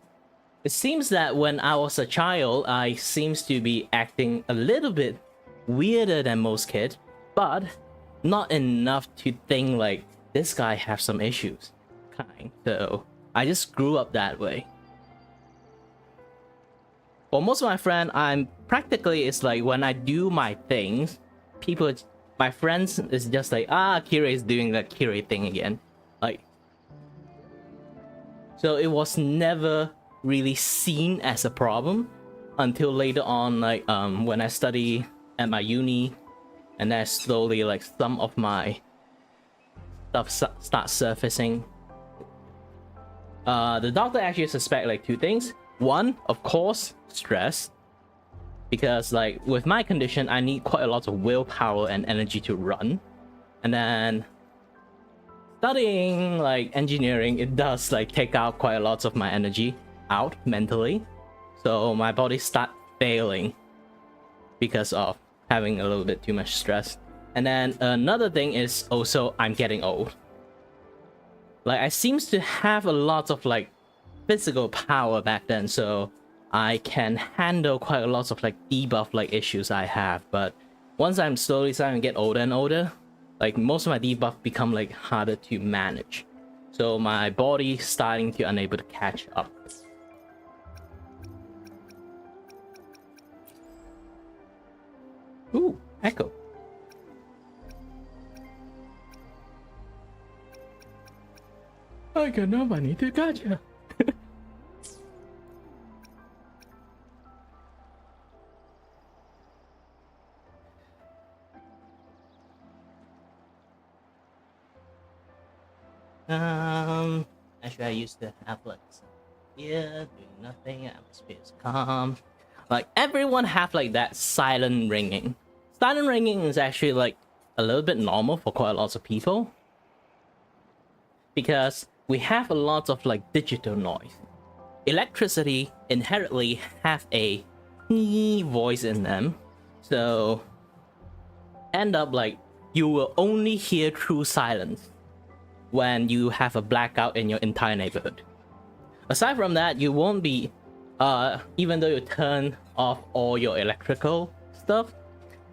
it seems that when I was a child, I seems to be acting a little bit weirder than most kids, but not enough to think like this guy have some issues, kind. So I just grew up that way. For most of my friends, I'm practically, it's like when I do my things, people, my friends is just like, ah, Kiray is doing that Kiray thing again. Like, so it was never really seen as a problem until later on, like when I study at my uni, and then slowly like some of my stuff start surfacing. The doctor actually suspect like two things. One, of course, stress, because like with my condition I need quite a lot of willpower and energy to run. And then studying like engineering, it does like take out quite a lot of my energy out mentally, so my body start failing because of having a little bit too much stress. And then another thing is also I'm getting old. Like I seems to have a lot of like physical power back then, so I can handle quite a lot of like debuff like issues I have. But once I'm slowly starting to get older and older, like most of my debuff become like harder to manage. So my body starting to unable to catch up. Ooh, echo. I got no money to Gacha. Actually, I used to have like doing nothing. Atmosphere is calm. Like everyone have like that silent ringing. Silent ringing is actually like a little bit normal for quite a lot of people because we have a lot of like digital noise. Electricity inherently have a voice in them, so end up like you will only hear true silence when you have a blackout in your entire neighborhood. Aside from that, you won't be even though you turn off all your electrical stuff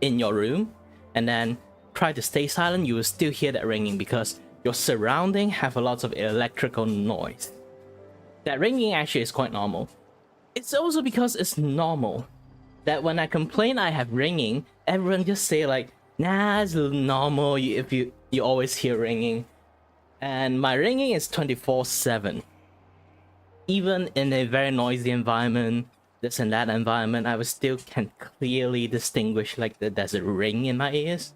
in your room and then try to stay silent, you will still hear that ringing because your surrounding have a lot of electrical noise. That ringing actually is quite normal. It's also because it's normal that when I complain I have ringing, everyone just say like, nah, it's normal if you always hear ringing. And my ringing is 24/7. Even in a very noisy environment, this and that environment, I still can clearly distinguish like that there's a ring in my ears.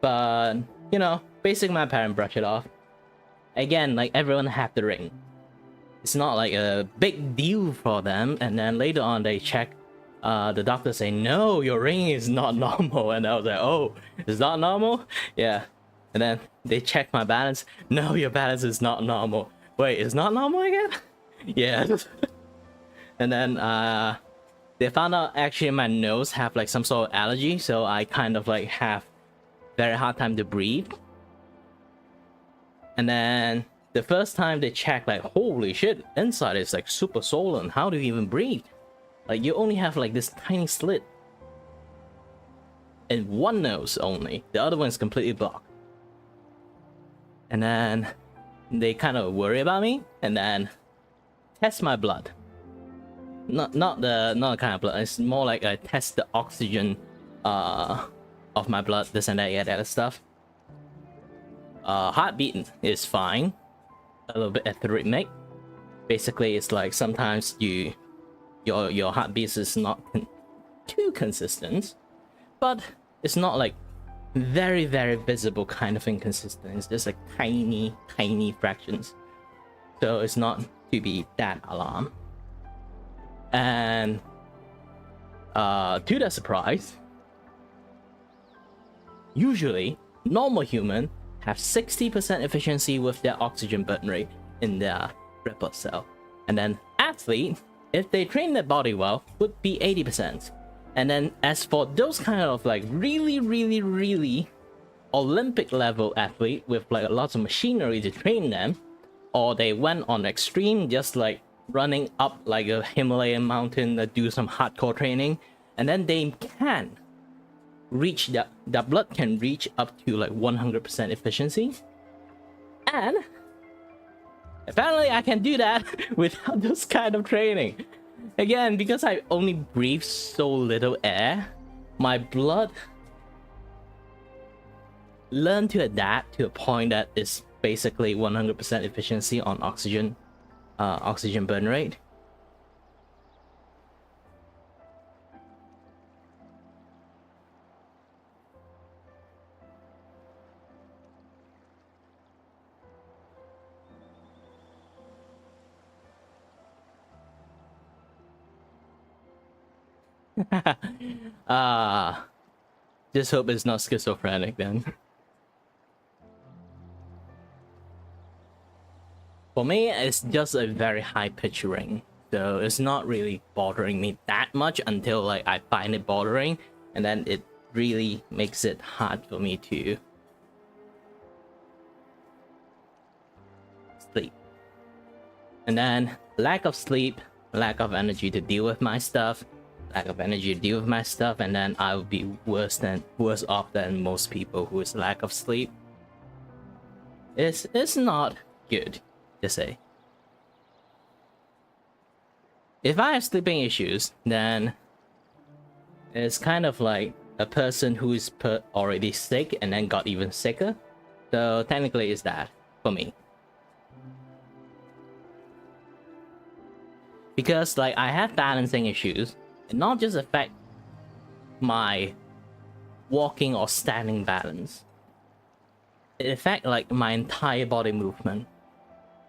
But, you know, basically my parents brush it off. Again, like everyone have the ring. It's not like a big deal for them, and then later on they check, the doctor say, no, your ring is not normal, and I was like, oh, it's not normal? Yeah. And then they check my balance, no, your balance is not normal. Wait, it's not normal again? Yeah. And then they found out actually my nose have like some sort of allergy, so I kind of like have very hard time to breathe. And then the first time they checked, like, holy shit, inside is like super swollen, how do you even breathe? Like you only have like this tiny slit in one nose only, the other one is completely blocked. And then they kind of worry about me and then test my blood. Not the kind of blood, it's more like I test the oxygen of my blood, this and that, yeah, that stuff. Heartbeat is fine, a little bit arrhythmic. Basically, it's like sometimes your heartbeat is not too consistent, but it's not like very visible kind of inconsistent. It's just like tiny fractions, so it's not to be that alarmed. And to their surprise, usually normal human have 60% efficiency with their oxygen burn rate in their red blood cell, and then athlete, if they train their body well, would be 80%. And then as for those kind of like really Olympic level athlete with like lots of machinery to train them, or they went on extreme, just like running up like a Himalayan mountain that do some hardcore training, and then they can reach that blood can reach up to like 100% efficiency. And apparently I can do that without this kind of training. Again, because I only breathe so little air, my blood learned to adapt to a point that is basically 100% efficiency on oxygen burn rate. Just hope it's not schizophrenic then. For me, it's just a very high pitch ring, so it's not really bothering me that much until like I find it bothering, and then it really makes it hard for me to sleep. And then lack of sleep, lack of energy to deal with my stuff, lack of energy to deal with my stuff, and then I would be worse off than most people who is lack of sleep. It's not good to say. If I have sleeping issues, then it's kind of like a person who is already sick and then got even sicker. So technically it's that for me. Because like I have balancing issues, and not just affect my walking or standing balance. It affects like my entire body movement.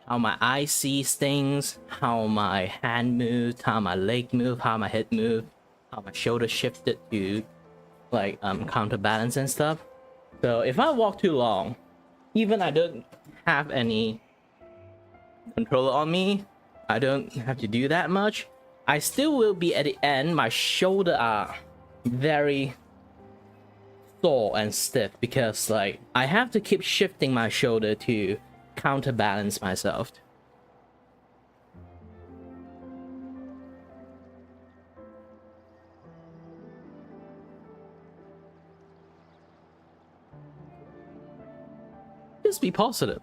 How my eye sees things, how my hand moves, how my leg moves, how my head moves, how my shoulder shifted to like counterbalance and stuff. So if I walk too long, even I don't have any control on me, I don't have to do that much, I still will be at the end, my shoulder are very sore and stiff because like I have to keep shifting my shoulder to counterbalance myself. Just be positive.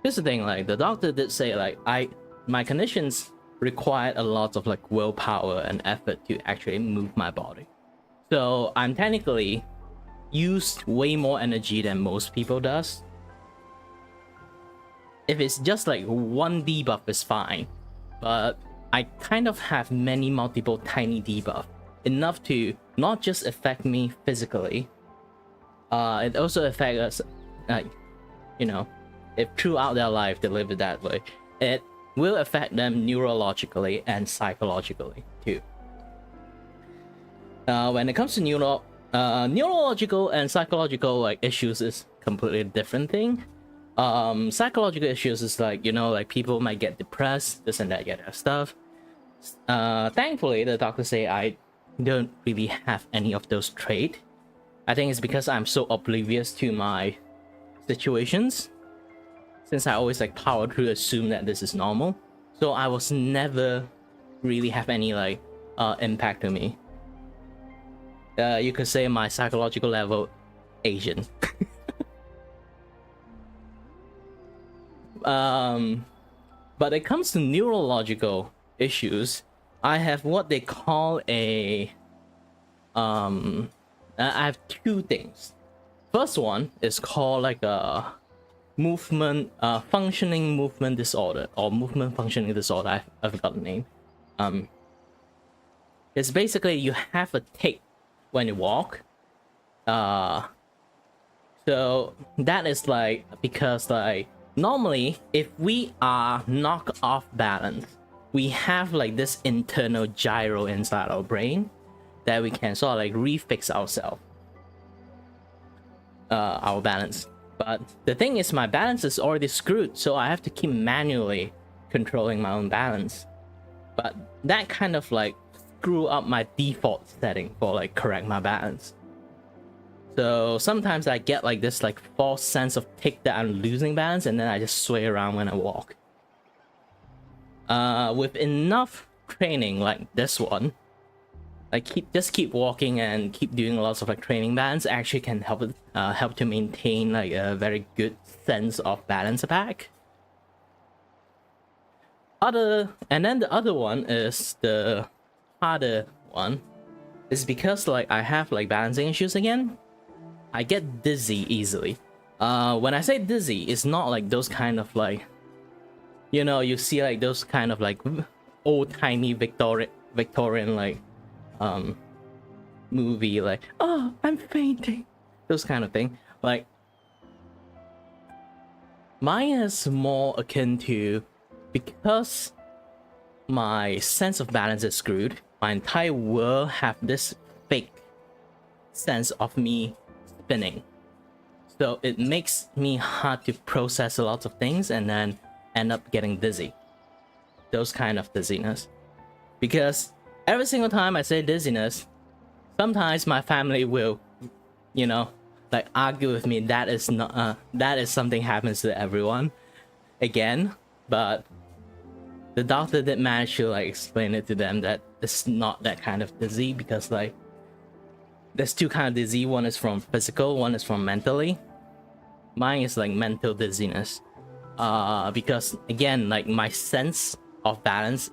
Here's the thing, like the doctor did say like my conditions required a lot of like willpower and effort to actually move my body. So I'm technically used way more energy than most people does. If it's just like one debuff is fine, but I kind of have many multiple tiny debuff, enough to not just affect me physically, it also affects us, like, you know, if throughout their life they live it that way, it will affect them neurologically and psychologically too. When it comes to neurological and psychological like issues is completely different thing. Psychological issues is like, you know, like people might get depressed, this and that, get that stuff. Thankfully, the doctor say I don't really have any of those traits. I think it's because I'm so oblivious to my situations, since I always like power through, assume that this is normal. So I was never really have any like impact to me. You could say my psychological level Asian. But it comes to neurological issues, I have what they call a I have two things. First one is called like a movement functioning movement disorder, or movement functioning disorder. I forgot the name. It's basically you have a tick when you walk. So that is like because like normally, if we are knocked off balance, we have like this internal gyro inside our brain that we can sort of like refix ourselves, our balance. But the thing is, my balance is already screwed, so I have to keep manually controlling my own balance. But that kind of like screw up my default setting for like correct my balance. So sometimes I get like this like false sense of tick that I'm losing balance, and then I just sway around when I walk. With enough training like this one, like keep walking and keep doing lots of like training balance actually can help to maintain like a very good sense of balance back. And then the other one is the harder one. It's because like I have like balancing issues again. I get dizzy easily. When I say dizzy, it's not like those kind of like, you know, you see like those kind of like old-timey Victorian like movie like, oh, I'm fainting, those kind of thing. Like mine is more akin to, because my sense of balance is screwed, my entire world have this fake sense of me spinning, so it makes me hard to process a lot of things and then end up getting dizzy, those kind of dizziness. Because every single time I say dizziness, sometimes my family will, you know, like argue with me that is not that is something happens to everyone. again, but the doctor did manage to like explain it to them that it's not that kind of disease, because like there's two kind of disease. One is from physical, one is from mentally. Mine is like mental dizziness, because again, like my sense of balance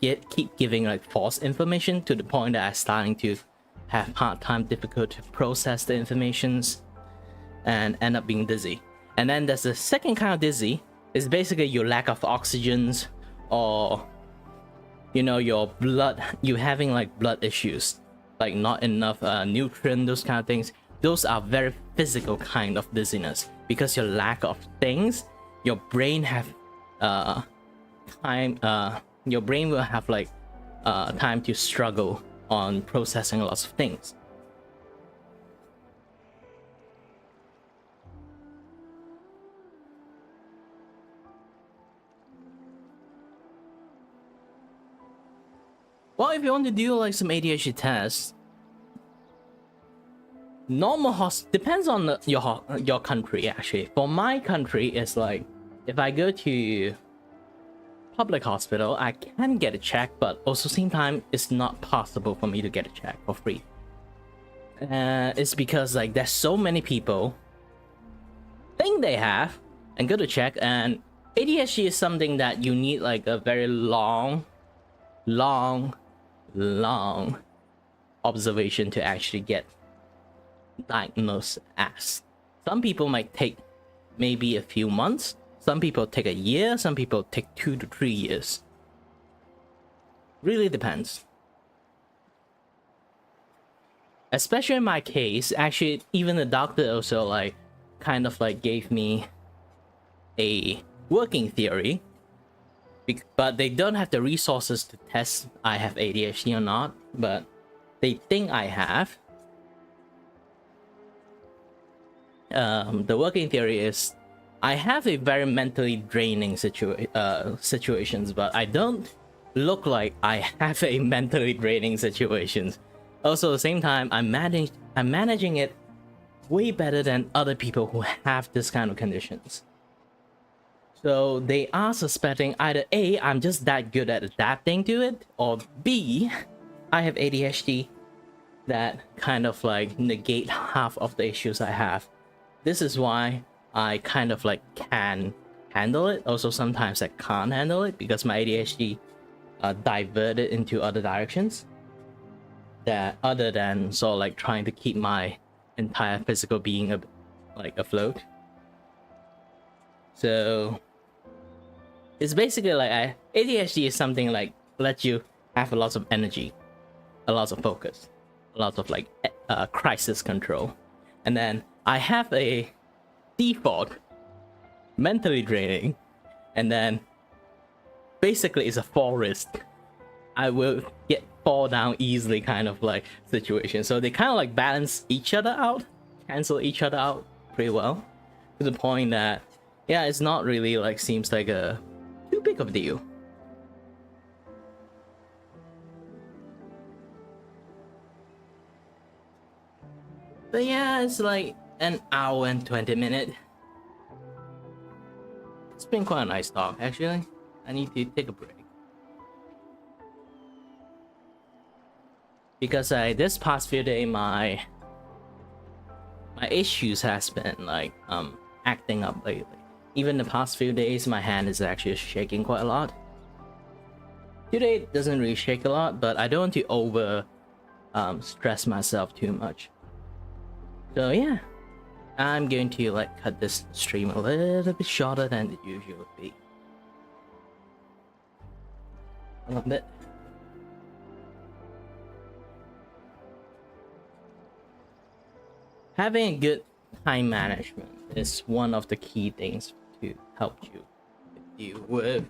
keep giving like false information to the point that I'm starting to have hard time, difficult to process the informations, and end up being dizzy. And then there's the second kind of dizzy. It's basically your lack of oxygens, or you know, your blood, you having like blood issues, like not enough nutrient, those kind of things. Those are very physical kind of dizziness, because your lack of things, your brain have your brain will have like time to struggle on processing lots of things. Well, if you want to do like some ADHD tests, normal depends on your country actually. For my country, it's like if I go to public hospital, I can get a check, but also same time it's not possible for me to get a check for free. It's because like there's so many people think they have and go to check, and ADHD is something that you need like a very long observation to actually get diagnosed as. Some people might take maybe a few months, some people take a year, some people take 2 to 3 years. Really depends. Especially in my case, actually even the doctor also like kind of like gave me a working theory, but they don't have the resources to test I have ADHD or not, but they think I have. The working theory is I have a very mentally draining situations, but I don't look like I have a mentally draining situations. Also, at the same time, I'm managing it way better than other people who have this kind of conditions. So they are suspecting either A, I'm just that good at adapting to it, or B, I have ADHD that kind of like negate half of the issues I have. This is why I kind of like can handle it. Also, sometimes I can't handle it because my ADHD diverted into other directions that other than sort of like trying to keep my entire physical being afloat. So it's basically like ADHD is something like lets you have a lot of energy, a lot of focus, a lot of like crisis control, and then I have a default mentally draining, and then basically it's a fall risk. I will fall down easily kind of like situation. So they kind of like balance each other out, cancel each other out pretty well, to the point that yeah, it's not really like seems like a too big of a deal. But yeah, it's like an hour and 20 minutes. It's been quite a nice talk actually. I need to take a break. Because this past few days my issues has been like acting up lately. Even the past few days my hand is actually shaking quite a lot. Today it doesn't really shake a lot, but I don't want to over stress myself too much. So yeah, I'm going to like cut this stream a little bit shorter than it usually would be. A little bit. Having a good time management is one of the key things to help you deal with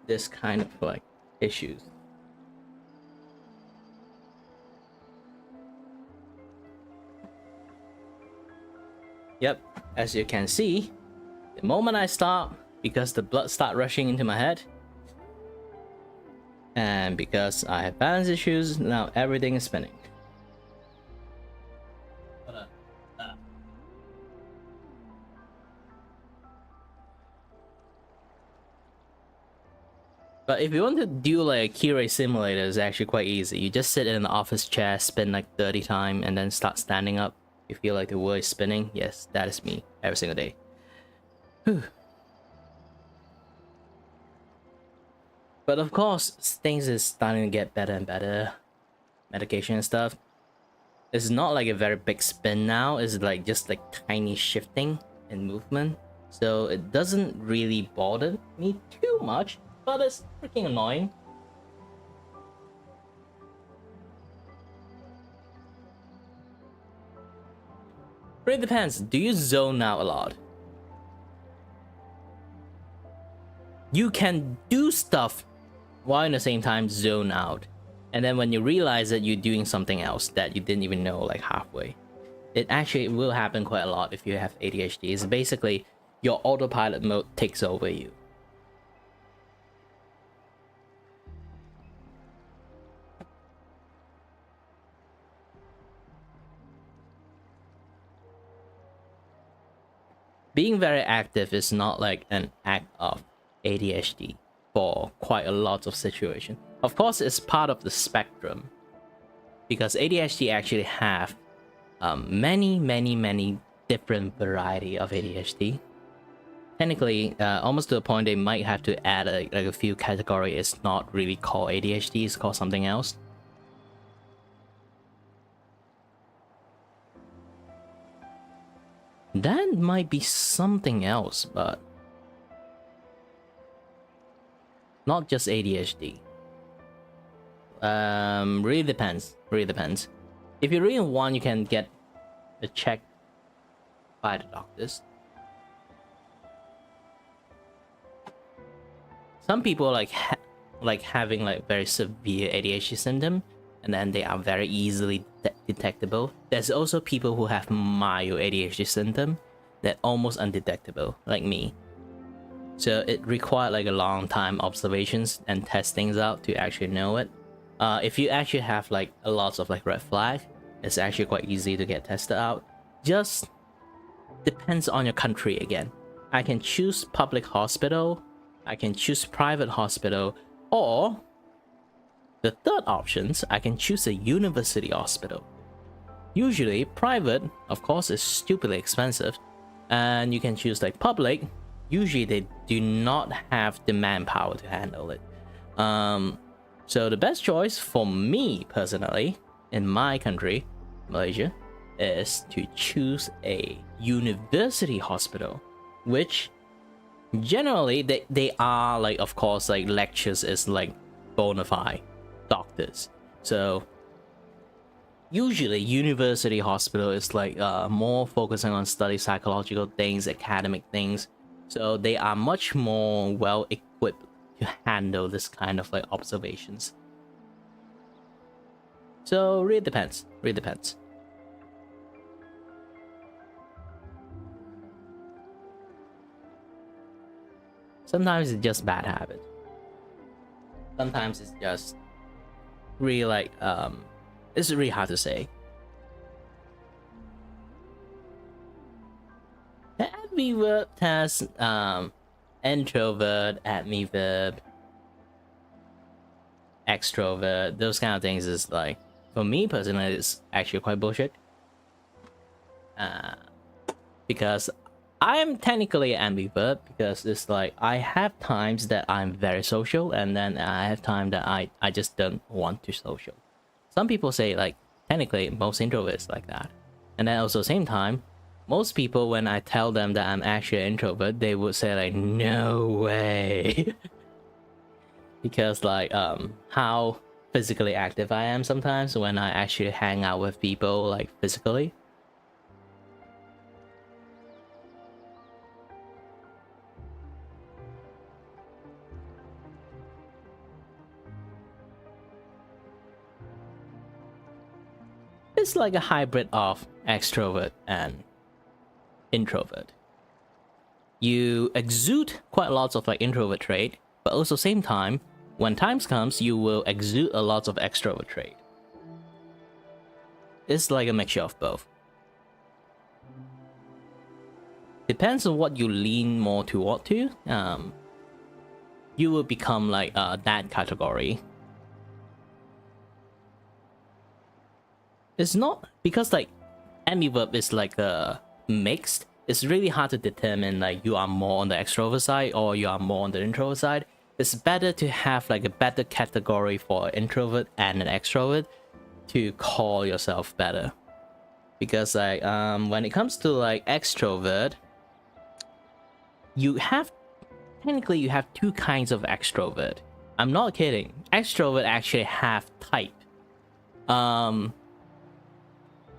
this kind of like issues. Yep, as you can see, the moment I stop, because the blood start rushing into my head, and because I have balance issues, now everything is spinning. But if you want to do like Kiray simulator, it's actually quite easy. You just sit in an office chair, spin like 30 times, and then start standing up. You feel like the world is spinning. Yes, that is me every single day. Whew. But of course, things is starting to get better and better. Medication and stuff. It's not like a very big spin now. It's like just like tiny shifting in movement. So it doesn't really bother me too much. But it's freaking annoying. Really depends. Do you zone out a lot? You can do stuff while at the same time zone out. And then when you realize that you're doing something else that you didn't even know like halfway. It actually will happen quite a lot if you have ADHD. It's basically your autopilot mode takes over you. Being very active is not like an act of ADHD for quite a lot of situations. Of course, it's part of the spectrum because ADHD actually have many different variety of ADHD. Technically, almost to the point they might have to add like a few categories. It's not really called ADHD, it's called something else. That might be something else, but not just ADHD. Really depends. Really depends. If you really want, you can get a check by the doctors. Some people like having like very severe ADHD symptom, and then they are very easily detectable. There's also people who have mild ADHD symptom that almost undetectable, like me. So it required like a long time observations and test things out to actually know it. If you actually have like a lot of like red flag, it's actually quite easy to get tested out. Just depends on your country again. I can choose public hospital, I can choose private hospital, or the third options, I can choose a university hospital. Usually private, of course, is stupidly expensive, and you can choose like public. Usually they do not have the manpower to handle it. So the best choice for me personally in my country, Malaysia, is to choose a university hospital, which generally they are like, of course, like lectures is like bona fide doctors. So usually university hospital is like more focusing on study psychological things, academic things. So they are much more well equipped to handle this kind of like observations. So really depends. Really depends. Sometimes it's just bad habit. Sometimes it's just really like it's really hard to say. The adverb test, introvert, adverb, extrovert, those kind of things is like, for me personally, it's actually quite bullshit. Because I'm technically an ambivert, because it's like I have times that I'm very social, and then I have time that I just don't want to social. Some people say like technically most introverts like that, and then also same time, most people when I tell them that I'm actually an introvert, they would say like no way. Because like how physically active I am sometimes when I actually hang out with people like physically. It's like a hybrid of extrovert and introvert. You exude quite a lot of like introvert trait, but also same time, when times comes, you will exude a lot of extrovert trait. It's like a mixture of both. Depends on what you lean more toward to. you will become like that category. It's not because like ambivert is like a mixed. It's really hard to determine like you are more on the extrovert side or you are more on the introvert side. It's better to have like a better category for an introvert and an extrovert to call yourself better. Because like when it comes to like extrovert, you have technically you have two kinds of extrovert. I'm not kidding. Extrovert actually have type.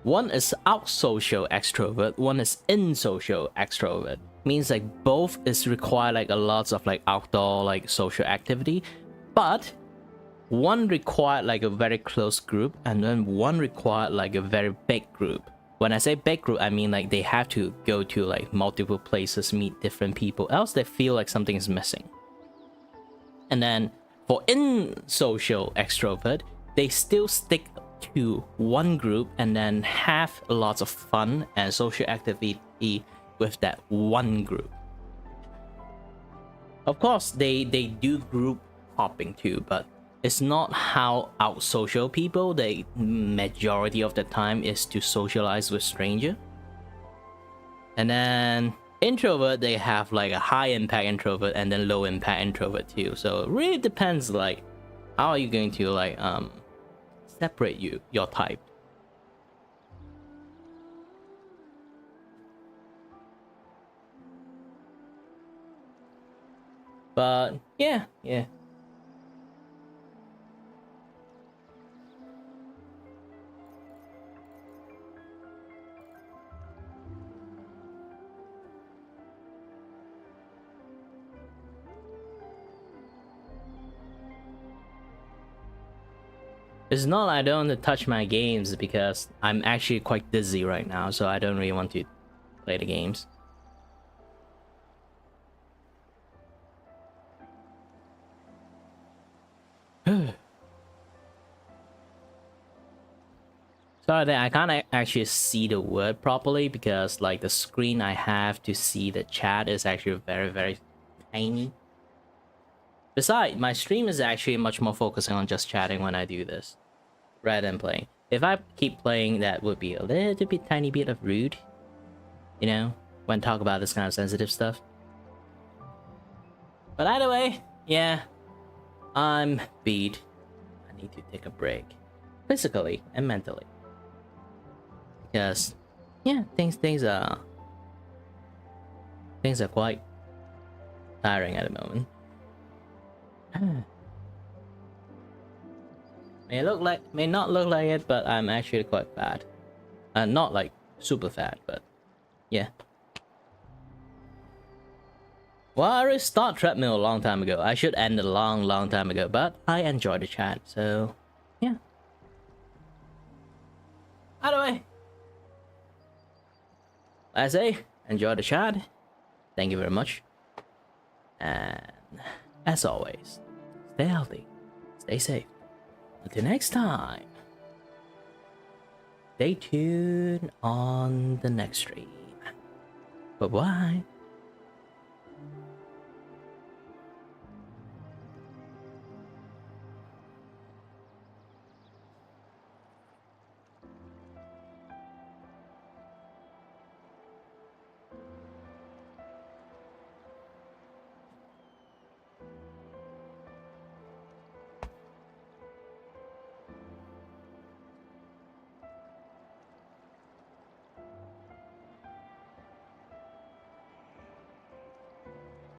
One is out social extrovert, one is in social extrovert. Means like both is require like a lots of like outdoor like social activity, but one required like a very close group and then one required like a very big group. When I say big group, I mean like they have to go to like multiple places, meet different people, else they feel like something is missing. And then for in social extrovert, they still stick to one group and then have lots of fun and social activity with that one group. Of course, they do group hopping too, but it's not how out social people. The majority of the time is to socialize with stranger. And then introvert, they have like a high impact introvert and then low impact introvert too. So it really depends like how are you going to like separate your type. But yeah. It's not like I don't want to touch my games because I'm actually quite dizzy right now, so I don't really want to play the games. Sorry that I can't actually see the word properly because like the screen I have to see the chat is actually very tiny. Besides, my stream is actually much more focusing on just chatting when I do this, rather than playing. If I keep playing, that would be a little bit tiny bit of rude, you know, when talk about this kind of sensitive stuff. But either way, yeah, I'm beat. I need to take a break, physically and mentally, because yeah, things are quite tiring at the moment. May not look like it, but I'm actually quite fat. Not like super fat, but yeah. Well, I already started treadmill a long time ago. I should end a long time ago, but I enjoyed the chat, so yeah. Either way, I say enjoy the chat. Thank you very much, and as always, stay healthy, stay safe. Until next time, stay tuned on the next stream. Bye-bye.